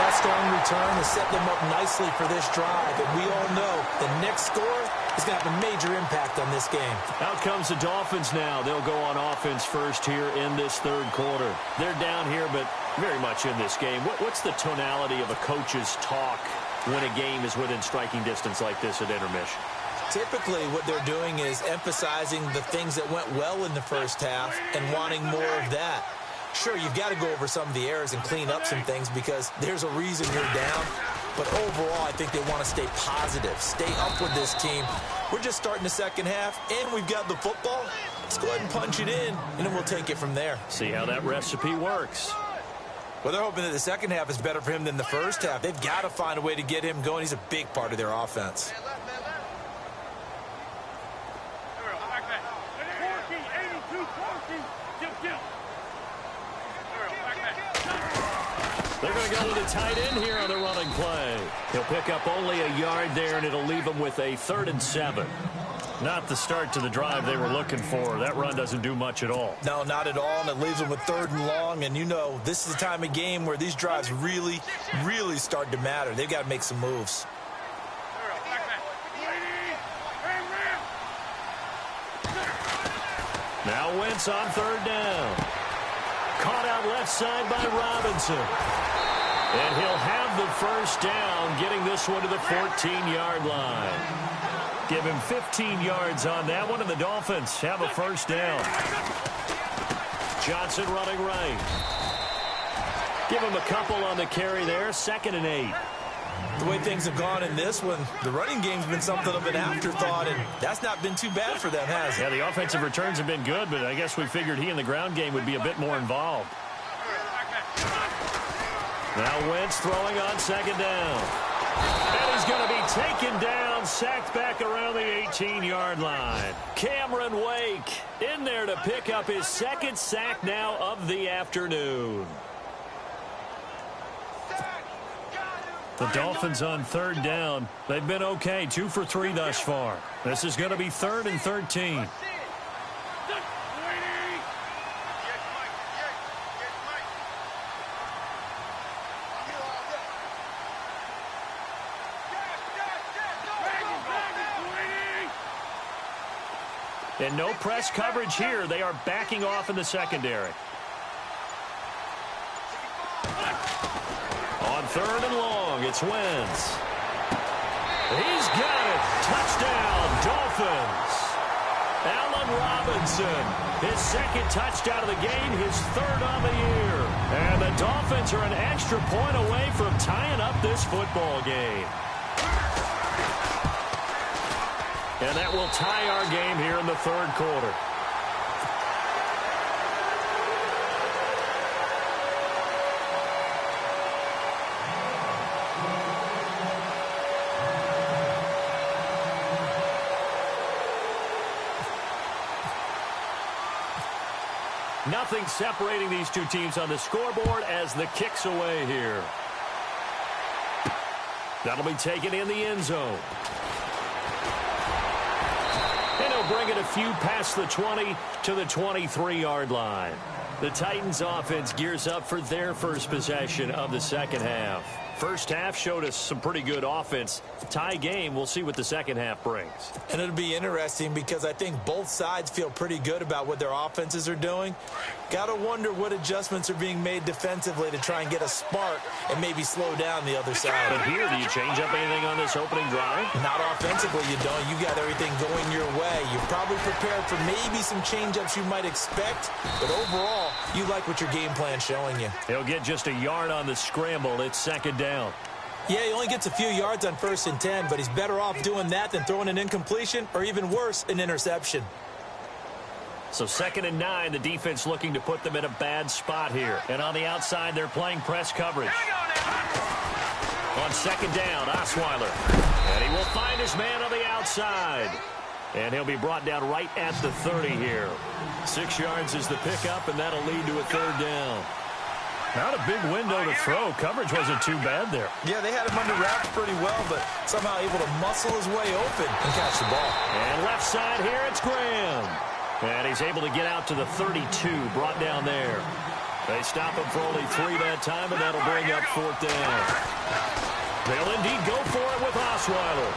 Speaker 4: That strong return has set them up nicely for this drive. And we all know the next score is going to have a major impact on this game.
Speaker 3: Out comes the Dolphins now. They'll go on offense first here in this third quarter. They're down here, but very much in this game. What's the tonality of a coach's talk when a game is within striking distance like this at intermission?
Speaker 4: Typically, what they're doing is emphasizing the things that went well in the first half and wanting more of that. Sure, you've got to go over some of the errors and clean up some things because there's a reason you're down. But overall, I think they want to stay positive, stay up with this team. We're just starting the second half, and we've got the football. Let's go ahead and punch it in, and then we'll take it from there.
Speaker 3: See how that recipe works.
Speaker 4: Well, they're hoping that the second half is better for him than the first half. They've got to find a way to get him going. He's a big part of their offense.
Speaker 3: They're going to go with a tight end here on the running play. He'll pick up only a yard there, and it'll leave him with a 3rd and 7. Not the start to the drive they were looking for. That run doesn't do much at all.
Speaker 4: No, not at all, and it leaves them with 3rd and long. And you know, this is the time of game where these drives really, really start to matter. They've got to make some moves.
Speaker 3: Now Wentz on 3rd down. Caught out left side by Robinson. And he'll have the first down, getting this one to the 14-yard line. Give him 15 yards on that one, and the Dolphins have a first down. Johnson running right. Give him a couple on the carry there, 2nd and 8.
Speaker 4: The way things have gone in this one, the running game's been something of an afterthought, and that's not been too bad for them, has it?
Speaker 3: Yeah, the offensive returns have been good, but I guess we figured he in the ground game would be a bit more involved. Now Wentz throwing on 2nd down. And he's going to be taken down, sacked back around the 18-yard line. Cameron Wake in there to pick up his 2nd sack now of the afternoon. The Dolphins on third down. They've been okay, 2 for 3 thus far. This is going to be 3rd and 13. And no press coverage here. They are backing off in the secondary. On 3rd and long, it's Wentz. He's got it. Touchdown, Dolphins. Allen Robinson, his 2nd touchdown of the game, his 3rd on the year. And the Dolphins are an extra point away from tying up this football game. And that will tie our game here in the 3rd quarter. Nothing separating these two teams on the scoreboard as the kick's away here. That'll be taken in the end zone. And he'll bring it a few past the 20 to the 23-yard line. The Titans offense gears up for their first possession of the second half. First half showed us some pretty good offense. Tie game, we'll see what the second half brings.
Speaker 4: And it'll be interesting because I think both sides feel pretty good about what their offenses are doing. Got to wonder what adjustments are being made defensively to try and get a spark and maybe slow down the other side.
Speaker 3: But here, do you change up anything on this opening drive?
Speaker 4: Not offensively, you don't. You got everything going your way. You're probably prepared for maybe some change-ups you might expect, but overall, you like what your game plan's showing you.
Speaker 3: He'll get just a yard on the scramble. It's 2nd down.
Speaker 4: Yeah, he only gets a few yards on 1st and 10, but he's better off doing that than throwing an incompletion or even worse, an interception.
Speaker 3: So 2nd and 9, the defense looking to put them in a bad spot here. And on the outside, they're playing press coverage. On 2nd down, Osweiler. And he will find his man on the outside. And he'll be brought down right at the 30 here. 6 yards is the pickup, and that'll lead to a 3rd down. Not a big window to throw. Coverage wasn't too bad there.
Speaker 4: Yeah, they had him under wraps pretty well, but somehow able to muscle his way open and catch the ball.
Speaker 3: And left side here, it's Graham. And he's able to get out to the 32, brought down there. They stop him for only 3 that time, and that'll bring up 4th down. They'll indeed go for it with Osweiler.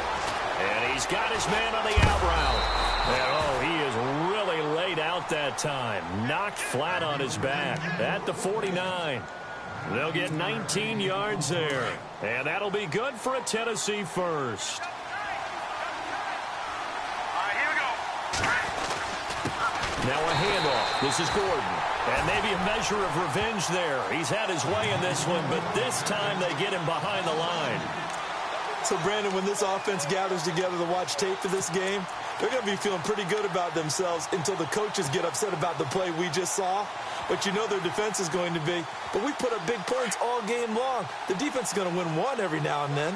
Speaker 3: And he's got his man on the out route. And, oh, he is really laid out that time. Knocked flat on his back at the 49. They'll get 19 yards there. And that'll be good for a Tennessee first. Now a handoff. This is Gordon. And maybe a measure of revenge there. He's had his way in this one, but this time they get him behind the line.
Speaker 4: So, Brandon, when this offense gathers together to watch tape for this game, they're going to be feeling pretty good about themselves until the coaches get upset about the play we just saw. But you know their defense is going to be. But we put up big points all game long. The defense is going to win one every now and then.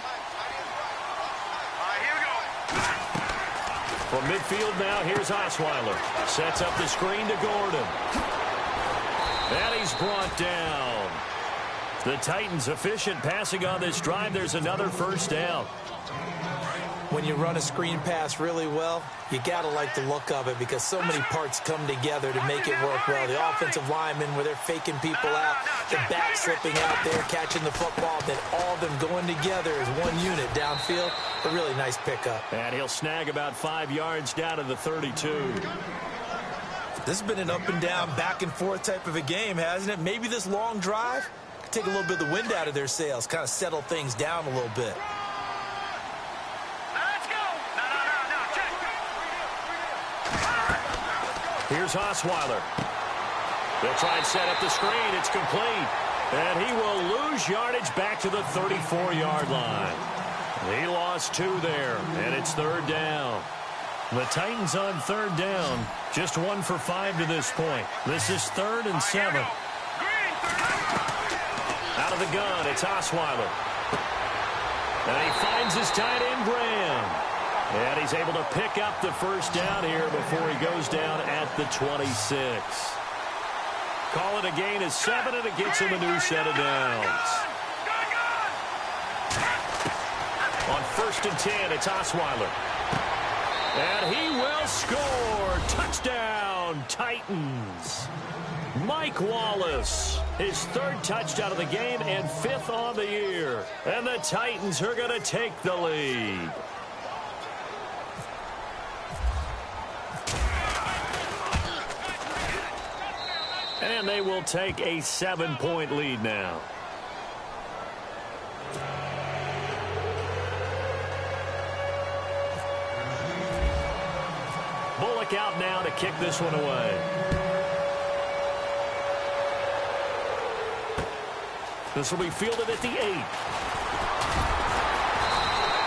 Speaker 3: From midfield now, here's Osweiler. Sets up the screen to Gordon. And he's brought down. The Titans efficient passing on this drive. There's another 1st down.
Speaker 4: When you run a screen pass really well, you got to like the look of it because so many parts come together to make it work well. The offensive linemen, where they're faking people out, the back slipping out there, catching the football, then all of them going together as one unit downfield. A really nice pickup.
Speaker 3: And he'll snag about 5 yards down to the 32.
Speaker 4: This has been an up and down, back and forth type of a game, hasn't it? Maybe this long drive could take a little bit of the wind out of their sails, kind of settle things down a little bit.
Speaker 3: Here's Osweiler. They'll try and set up the screen. It's complete. And he will lose yardage back to the 34-yard line. He lost 2 there, and it's 3rd down. The Titans on 3rd down. Just 1 for 5 to this point. This is 3rd and 7. Out of the gun, it's Osweiler. And he finds his tight end, Graham. And he's able to pick up the 1st down here before he goes down at the 26. Call it a gain of 7, and it gets him a new set of downs. 1st and 10. It's Osweiler. And he will score. Touchdown, Titans. Mike Wallace, his 3rd touchdown of the game and 5th on the year. And the Titans are going to take the lead. And they will take a 7-point lead now. Bullock out now to kick this one away. This will be fielded at the 8.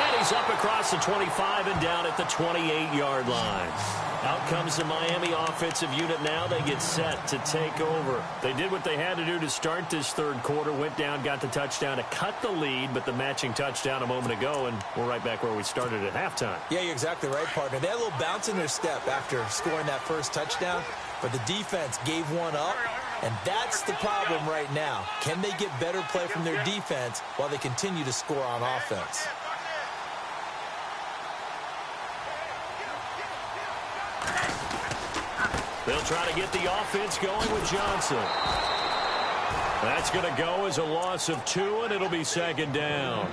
Speaker 3: And he's up across the 25 and down at the 28-yard line. Out comes the Miami offensive unit now. They get set to take over. They did what they had to do to start this 3rd quarter. Went down, got the touchdown to cut the lead, but the matching touchdown a moment ago, and we're right back where we started at halftime.
Speaker 4: Yeah, you're exactly right, partner. They had a little bounce in their step after scoring that 1st touchdown, but the defense gave one up, and that's the problem right now. Can they get better play from their defense while they continue to score on offense?
Speaker 3: They'll try to get the offense going with Johnson. That's going to go as a loss of 2, and it'll be 2nd down.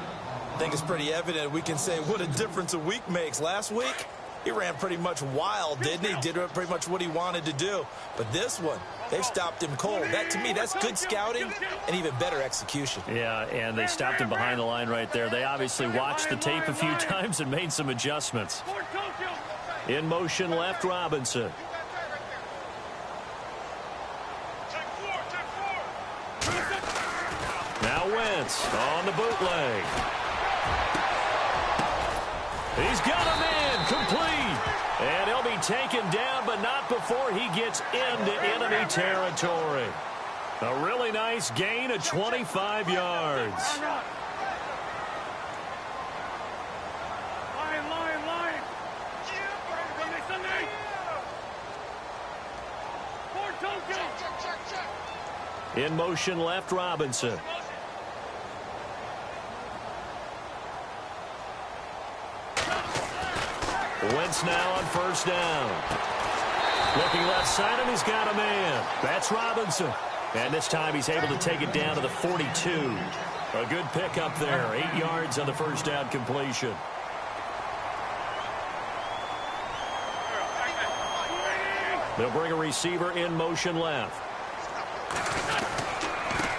Speaker 4: I think it's pretty evident. We can say what a difference a week makes. Last week, he ran pretty much wild, didn't he? Did pretty much what he wanted to do. But this one, they've stopped him cold. That, to me, that's good scouting and even better execution.
Speaker 3: Yeah, and they stopped him behind the line right there. They obviously watched the tape a few times and made some adjustments. In motion left, Robinson. Now Wentz on the bootleg. He's got him in, complete. And he'll be taken down, but not before he gets into enemy territory. A really nice gain of 25 yards.
Speaker 5: Line.
Speaker 3: In motion left, Robinson. Wentz now on 1st down. Looking left side, and he's got a man. That's Robinson. And this time he's able to take it down to the 42. A good pickup there. 8 yards on the 1st down completion. They'll bring a receiver in motion left.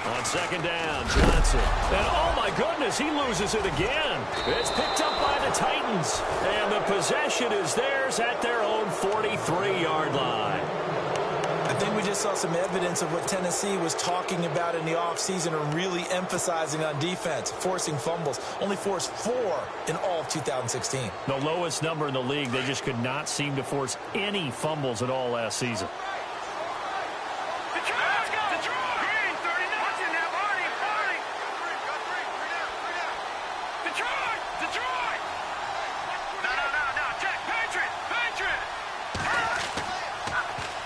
Speaker 3: On 2nd down, Johnson. And oh my goodness, he loses it again. It's picked up by the Titans. And the possession is theirs at their own 43-yard line.
Speaker 4: I think we just saw some evidence of what Tennessee was talking about in the offseason and really emphasizing on defense, forcing fumbles. Only forced 4 in all of 2016.
Speaker 3: The lowest number in the league. They just could not seem to force any fumbles at all last season.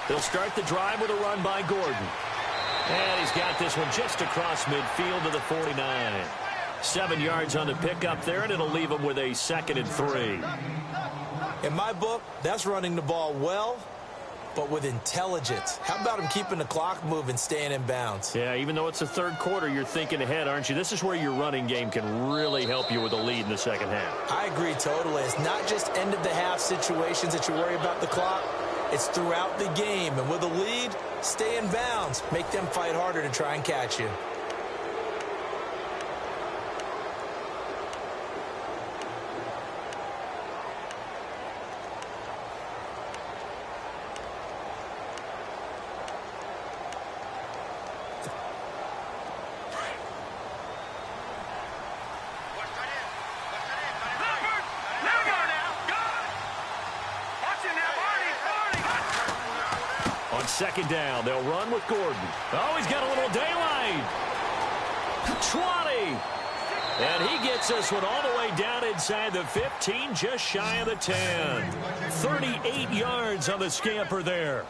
Speaker 3: They'll start the drive with a run by Gordon. And he's got this one just across midfield to the 49. 7 yards on the pickup there, and it'll leave him with a 2nd and 3.
Speaker 4: In my book, that's running the ball well, but with intelligence. How about him keeping the clock moving, staying in bounds?
Speaker 3: Yeah, even though it's the 3rd quarter, you're thinking ahead, aren't you? This is where your running game can really help you with a lead in the 2nd half.
Speaker 4: I agree totally. It's not just end-of-the-half situations that you worry about the clock. It's throughout the game. And with a lead, stay in bounds. Make them fight harder to try and catch you.
Speaker 3: On 2nd down, they'll run with Gordon. Oh, he's got a little daylight. 20. And he gets this one all the way down inside the 15, just shy of the 10. 38 yards on the scamper there.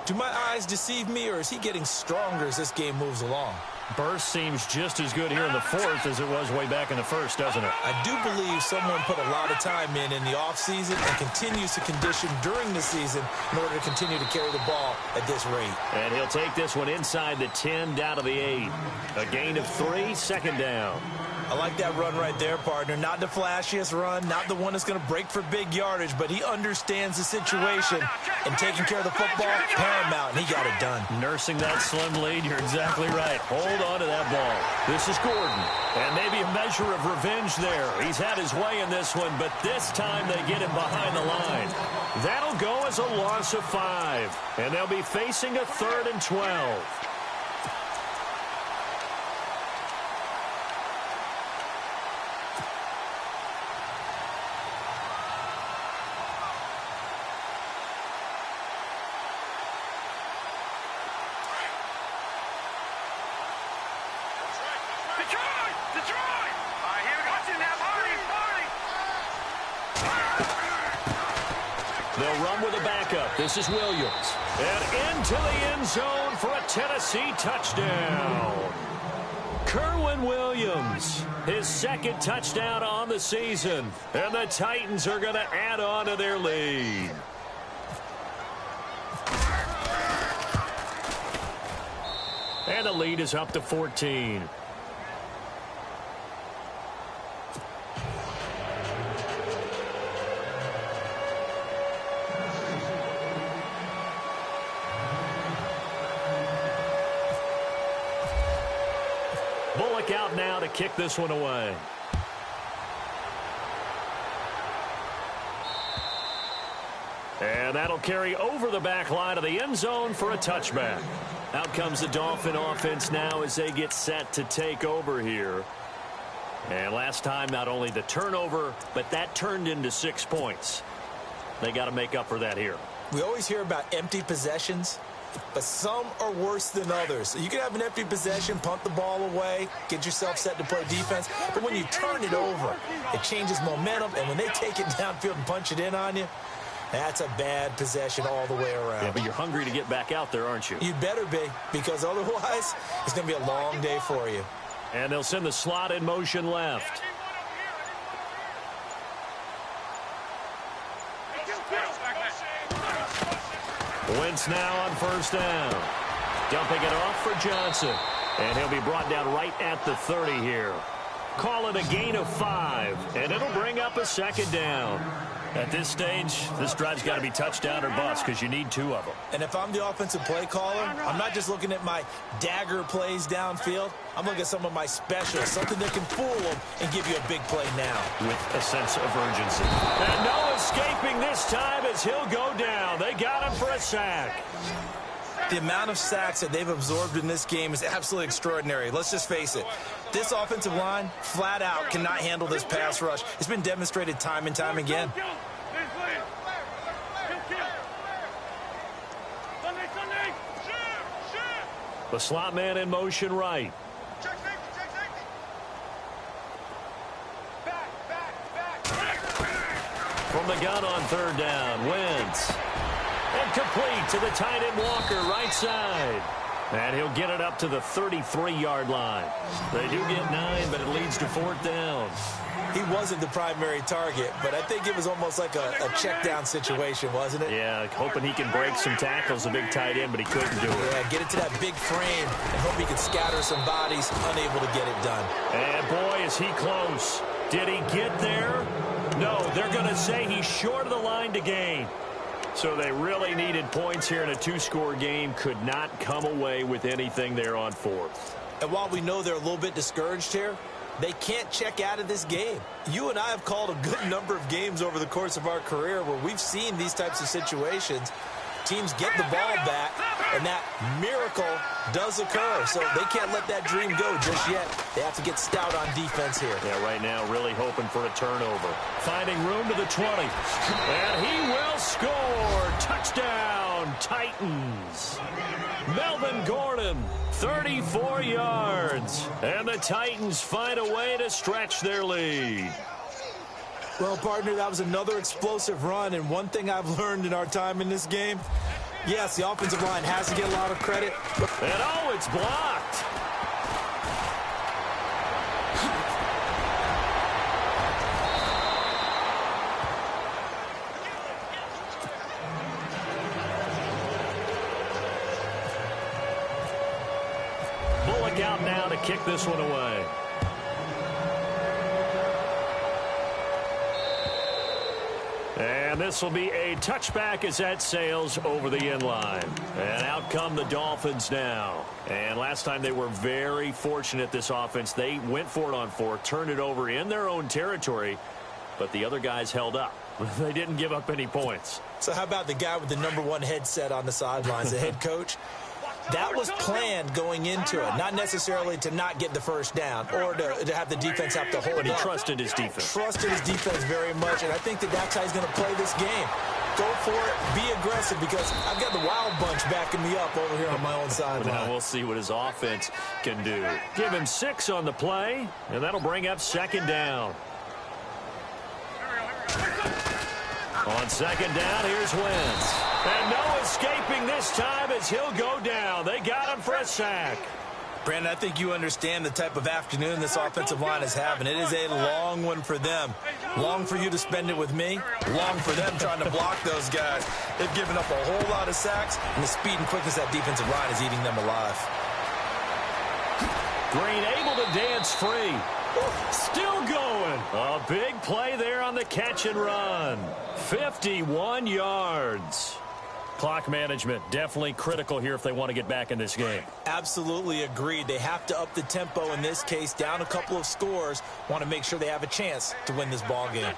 Speaker 4: Do my eyes deceive me, or is he getting stronger as this game moves along?
Speaker 3: Burst seems just as good here in the fourth as it was way back in the first, doesn't it?
Speaker 4: I do believe someone put a lot of time in the offseason and continues to condition during the season in order to continue to carry the ball at this rate.
Speaker 3: And he'll take this one inside the 10, down to the 8. A gain of 3, second down.
Speaker 4: I like that run right there, partner. Not the flashiest run, not the one that's going to break for big yardage, but he understands the situation, and taking care of the football, paramount, and he got it done.
Speaker 3: Nursing that slim lead, you're exactly right. Hold on to that ball. This is Gordon, and maybe a measure of revenge there. He's had his way in this one, but this time they get him behind the line. That'll go as a loss of 5, and they'll be facing a 3rd and 12. They'll run with a backup. This is Williams. And into the end zone for a Tennessee touchdown. Kerwin Williams, his 2nd touchdown on the season. And the Titans are going to add on to their lead. And the lead is up to 14. Bullock out now to kick this one away. And that'll carry over the back line of the end zone for a touchback. Out comes the Dolphin offense now as they get set to take over here. And last time, not only the turnover, but that turned into 6 points. They got to make up for that here.
Speaker 4: We always hear about empty possessions, but some are worse than others. You can have an empty possession, punt the ball away, get yourself set to play defense, but when you turn it over, it changes momentum, and when they take it downfield and punch it in on you, that's a bad possession all the way around.
Speaker 3: Yeah, but you're hungry to get back out there, aren't you?
Speaker 4: You'd better be, because otherwise it's going to be a long day for you.
Speaker 3: And they'll send the slot in motion left. Wentz now on 1st down. Dumping it off for Johnson. And he'll be brought down right at the 30 here. Call it a gain of 5, and it'll bring up a 2nd down. At this stage, this drive's got to be touchdown or bust because you need 2 of them.
Speaker 4: And if I'm the offensive play caller, I'm not just looking at my dagger plays downfield. I'm looking at some of my specials, something that can fool them and give you a big play now.
Speaker 3: With a sense of urgency. And no escaping this time as he'll go down. They got him for a sack.
Speaker 4: The amount of sacks that they've absorbed in this game is absolutely extraordinary. Let's just face it. This offensive line, flat out, cannot handle this pass rush. It's been demonstrated time and time again.
Speaker 3: The slot man in motion right. From the gun on 3rd down, Wentz. And complete to the tight end Walker, right side. And he'll get it up to the 33-yard line. They do get 9, but it leads to 4th down.
Speaker 4: He wasn't the primary target, but I think it was almost like a check down situation, wasn't it?
Speaker 3: Yeah, hoping he can break some tackles, a big tight end, but he couldn't do it.
Speaker 4: Yeah, get it to that big frame and hope he can scatter some bodies, unable to get it done.
Speaker 3: And boy, is he close. Did he get there? No, they're going to say he's short of the line to gain. So they really needed points here in a 2-score game. Could not come away with anything there on 4th.
Speaker 4: And while we know they're a little bit discouraged here, they can't check out of this game. You and I have called a good number of games over the course of our career where we've seen these types of situations. Teams get the ball back, and that miracle does occur. So they can't let that dream go just yet. They have to get stout on defense here.
Speaker 3: Yeah, right now really hoping for a turnover. Finding room to the 20. And he will score. Touchdown, Titans. Melvin Gordon, 34 yards. And the Titans find a way to stretch their lead.
Speaker 4: Well, partner, that was another explosive run, and one thing I've learned in our time in this game, yes, the offensive line has to get a lot of credit.
Speaker 3: And oh, it's blocked. look out now to kick this one away. And this will be a touchback as that sails over the end line. And out come the Dolphins now. And last time they were very fortunate, this offense. They went for it on 4, turned it over in their own territory, but the other guys held up. They didn't give up any points.
Speaker 4: So how about the guy with the #1 headset on the sidelines, the head coach? That was planned going into it, not necessarily to not get the first down or to have the defense have to hold
Speaker 3: But he
Speaker 4: up.
Speaker 3: trusted his defense.
Speaker 4: Trusted his defense very much, and I think that's how he's going to play this game. Go for it, be aggressive, because I've got the Wild Bunch backing me up over here on my own sideline.
Speaker 3: Now we'll see what his offense can do. Give him 6 on the play, and that'll bring up 2nd down. On 2nd down, here's Wentz. And no escaping this time as he'll go down. They got him for a sack.
Speaker 4: Brandon, I think you understand the type of afternoon this offensive line is having. It is a long one for them. Long for you to spend it with me. Long for them trying to block those guys. They've given up a whole lot of sacks, and the speed and quickness of that defensive line is eating them alive.
Speaker 3: Green able to dance free. Still going. A big play there on the catch and run. 51 yards. Clock management definitely critical here if they want to get back in this game.
Speaker 4: Absolutely agreed. They have to up the tempo in this case, down a couple of scores. Want to make sure they have a chance to win this ball game.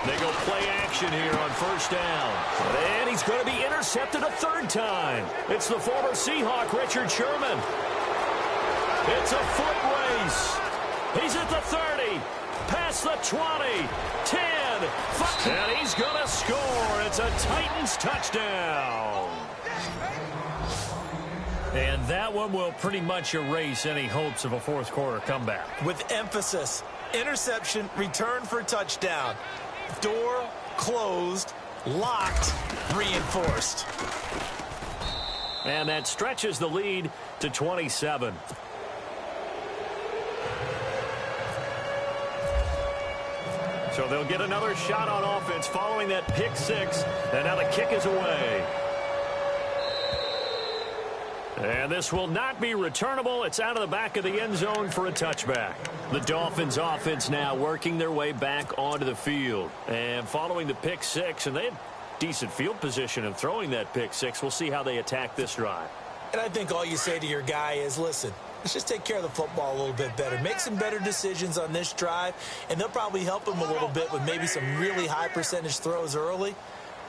Speaker 3: They go play action here on 1st down. And he's going to be intercepted a 3rd time. It's the former Seahawk, Richard Sherman. It's a foot race. He's at the 30, past the 20, 10, 5, and he's going to score. It's a Titans touchdown. And that one will pretty much erase any hopes of a 4th quarter comeback.
Speaker 4: With emphasis, interception, return for touchdown. Door closed, locked, reinforced.
Speaker 3: And that stretches the lead to 27. So they'll get another shot on offense following that pick 6. And now the kick is away. And this will not be returnable. It's out of the back of the end zone for a touchback. The Dolphins offense now working their way back onto the field. And following the pick 6, and they had decent field position in throwing that pick 6. We'll see how they attack this drive.
Speaker 4: And I think all you say to your guy is, listen, let's just take care of the football a little bit better. Make some better decisions on this drive, and they'll probably help him a little bit with maybe some really high percentage throws early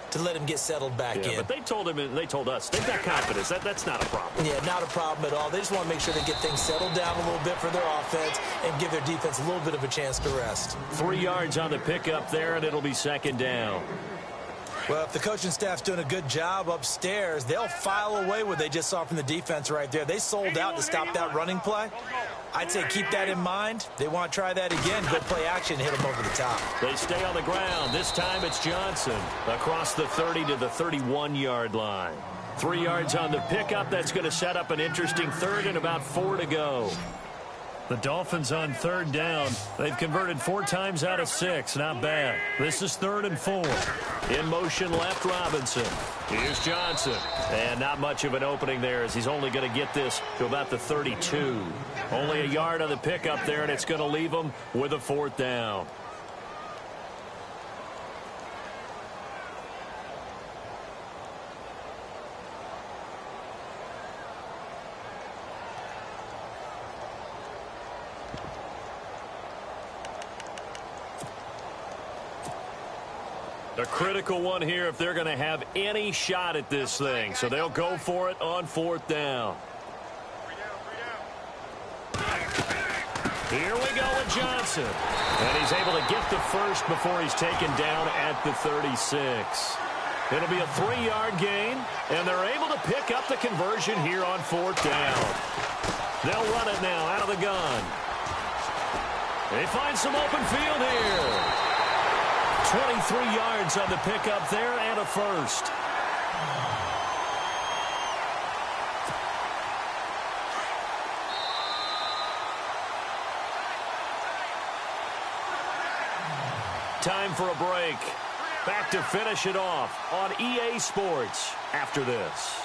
Speaker 4: to let him get settled back in.
Speaker 3: But they told him, and they told us, they've got confidence. That's not a problem.
Speaker 4: Yeah, not a problem at all. They just want to make sure they get things settled down a little bit for their offense and give their defense a little bit of a chance to rest.
Speaker 3: 3 yards on the pickup there, and it'll be 2nd down.
Speaker 4: Well, if the coaching staff's doing a good job upstairs, they'll file away what they just saw from the defense right there. They sold out to stop that running play. I'd say keep that in mind. They want to try that again, go play action, hit them over the top.
Speaker 3: They stay on the ground. This time it's Johnson across the 30 to the 31-yard line. 3 yards on the pickup. That's going to set up an interesting 3rd and about 4 to go. The Dolphins on 3rd down. They've converted 4 times out of 6. Not bad. This is 3rd and 4. In motion left, Robinson. Here's Johnson. And not much of an opening there as he's only going to get this to about the 32. Only a yard on the pickup there, and it's going to leave him with a 4th down. A critical one here if they're going to have any shot at this thing. So they'll go for it on 4th down. Here we go with Johnson. And he's able to get the first before he's taken down at the 36. It'll be a 3-yard gain, and they're able to pick up the conversion here on 4th down. They'll run it now out of the gun. They find some open field here. 23 yards on the pickup there and a first. Time for a break. Back to finish it off on EA Sports after this.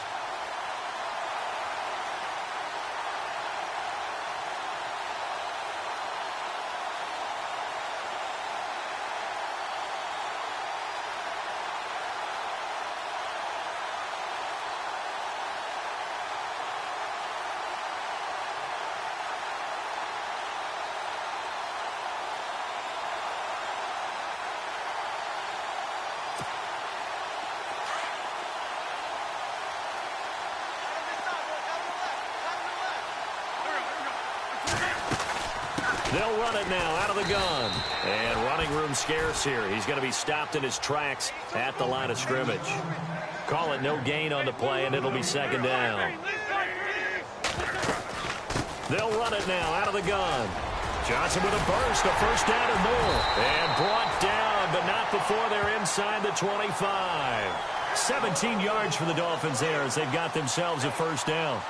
Speaker 3: They'll run it now out of the gun. And running room scarce here. He's going to be stopped in his tracks at the line of scrimmage. Call it no gain on the play, and it'll be second down. They'll run it now out of the gun. Johnson with a burst, a first down and more. And brought down, but not before they're inside the 25. 17 yards for the Dolphins there as they've got themselves a first down.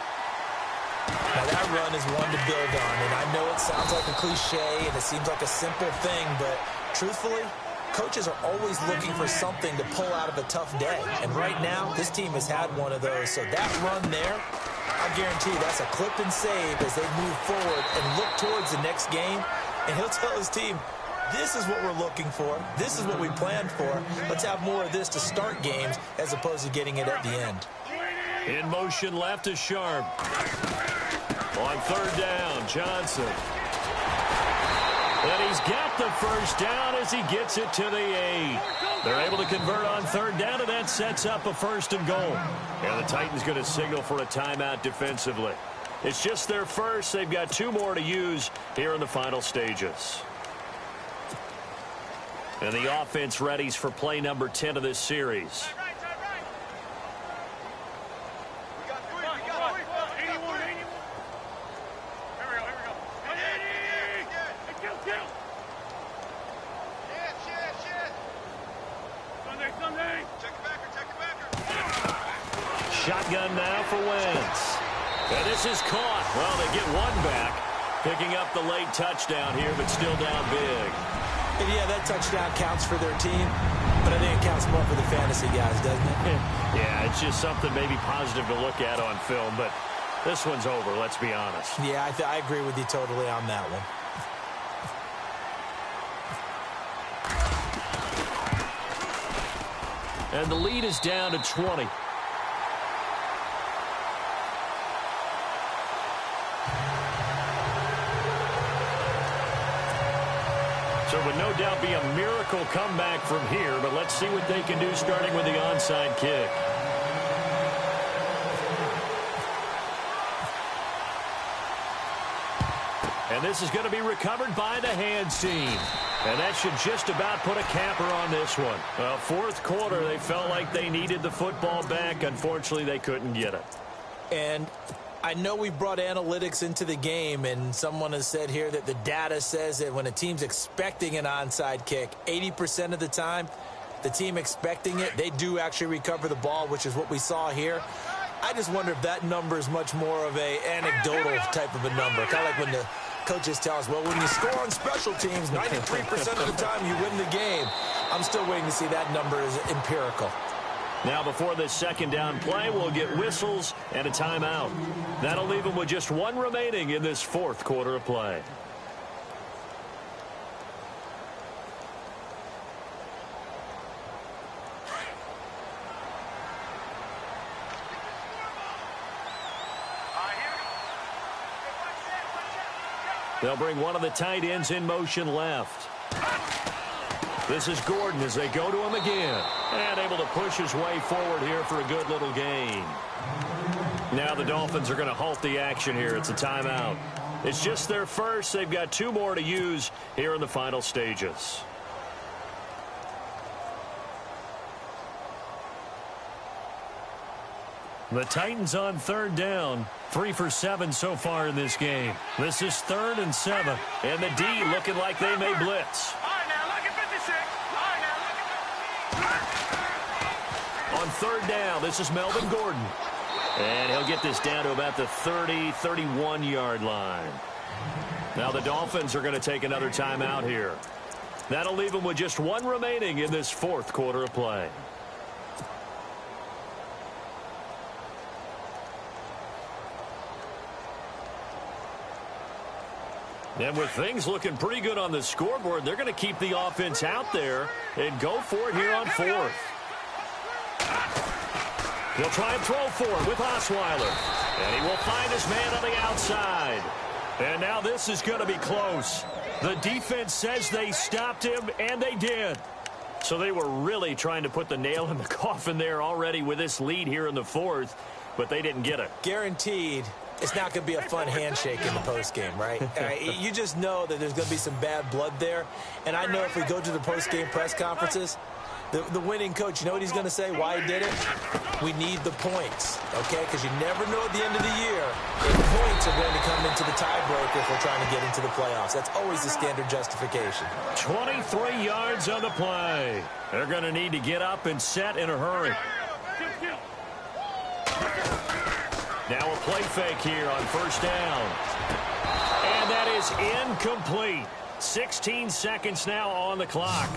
Speaker 4: Now, that run is one to build on, and I know it sounds like a cliche and it seems like a simple thing, but truthfully, coaches are always looking for something to pull out of a tough day. And right now, this team has had one of those. So that run there, I guarantee you that's a clip and save as they move forward and look towards the next game. And he'll tell his team, this is what we're looking for. This is what we planned for. Let's have more of this to start games as opposed to getting it at the end.
Speaker 3: In motion left is Sharp. On third down, Johnson. And he's got the first down as he gets it to the 8. They're able to convert on third down, and that sets up a first and goal. And the Titans going to signal for a timeout defensively. It's just their first. They've got 2 more to use here in the final stages. And the offense readies for play number 10 of this series. Shotgun now for Wentz. And this is caught. Well, they get one back. Picking up the late touchdown here, but still down big.
Speaker 4: And yeah, that touchdown counts for their team, but I think it counts more for the fantasy guys, doesn't it?
Speaker 3: Yeah, it's just something maybe positive to look at on film, but this one's over, let's be honest.
Speaker 4: Yeah, I agree with you totally on that one.
Speaker 3: And the lead is down to 20. So it would no doubt be a miracle comeback from here, but let's see what they can do starting with the onside kick. And this is going to be recovered by the hands team. And that should just about put a capper on this one. Fourth quarter, they felt like they needed the football back. Unfortunately, they couldn't get it.
Speaker 4: And I know we brought analytics into the game, and someone has said here that the data says that when a team's expecting an onside kick, 80% of the time, the team expecting it, they do actually recover the ball, which is what we saw here. I just wonder if that number is much more of a anecdotal type of a number, kind of like when the coaches tell us, well, when you score on special teams, 93% of the time you win the game. I'm still waiting to see that number is empirical.
Speaker 3: Now, before this second down play, we'll get whistles and a timeout. That'll leave them with just one remaining in this fourth quarter of play. They'll bring one of the tight ends in motion left. This is Gordon as they go to him again. And able to push his way forward here for a good little gain. Now the Dolphins are going to halt the action here. It's a timeout. It's just their first. They've got 2 more to use here in the final stages. The Titans on third down. 3 for 7 so far in this game. This is 3rd and 7. And the D looking like they may blitz. On third down, this is Melvin Gordon. And he'll get this down to about the 30, 31-yard line. Now the Dolphins are going to take another timeout here. That'll leave them with just one remaining in this fourth quarter of play. And with things looking pretty good on the scoreboard, they're going to keep the offense out there and go for it here on fourth. He'll try and throw for it with Osweiler. And he will find his man on the outside. And now this is going to be close. The defense says they stopped him, and they did. So they were really trying to put the nail in the coffin there already with this lead here in the fourth, but they didn't get it.
Speaker 4: Guaranteed. It's not going to be a fun handshake in the postgame, right? You just know that there's going to be some bad blood there. And I know if we go to the postgame press conferences, the winning coach, you know what he's going to say, why he did it? We need the points, okay? Because you never know at the end of the year if points are going to come into the tiebreaker if we're trying to get into the playoffs. That's always the standard justification. 23
Speaker 3: yards on the play. They're going to need to get up and set in a hurry. Now a play fake here on first down. And that is incomplete. 16 seconds now on the clock.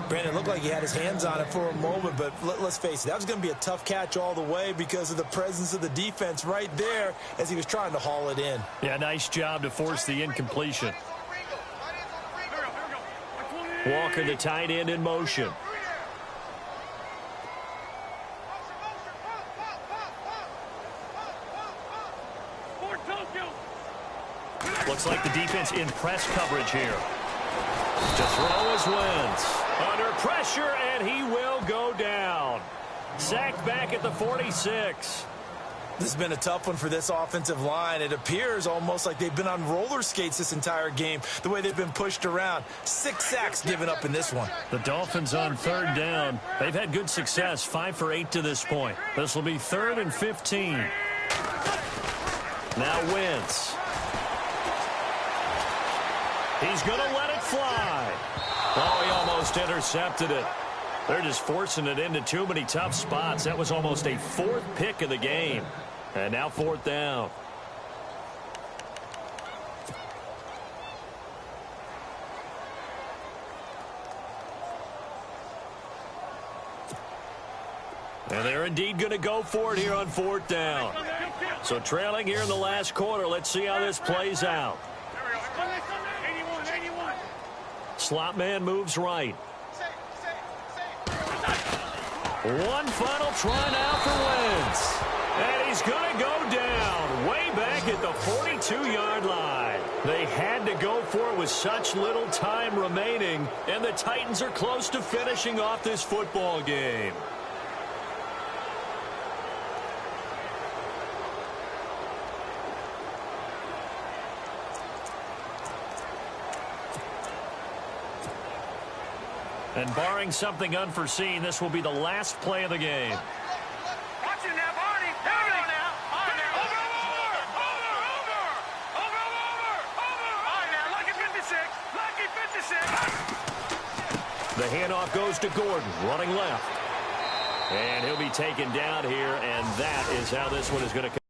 Speaker 4: Brandon, looked like he had his hands on it for a moment, but let's face it, that was going to be a tough catch all the way because of the presence of the defense right there as he was trying to haul it in.
Speaker 3: Yeah, nice job to force the incompletion. Walker, the tight end, in motion. Looks like the defense in press coverage here. To throw is Wentz. Under pressure, and he will go down. Sacked back at the 46.
Speaker 4: This has been a tough one for this offensive line. It appears almost like they've been on roller skates this entire game, the way they've been pushed around. 6 sacks given up in this one.
Speaker 3: The Dolphins on third down. They've had good success, 5 for 8 to this point. This will be 3rd and 15. Now Wentz. He's going to let it fly. Oh, he almost intercepted it. They're just forcing it into too many tough spots. That was almost a 4th pick of the game. And now 4th down. And they're indeed going to go for it here on 4th down. So trailing here in the last quarter. Let's see how this plays out. Slot man moves right. One final try now for Wentz. And he's going to go down way back at the 42-yard line. They had to go for it with such little time remaining, and the Titans are close to finishing off this football game. And barring something unforeseen, this will be the last play of the game.
Speaker 5: Watch it now, Barney. Here we go now. All right, now. Over. All right, now, lucky 56. Lucky 56.
Speaker 3: The handoff goes to Gordon, running left. And he'll be taken down here, and that is how this one is going to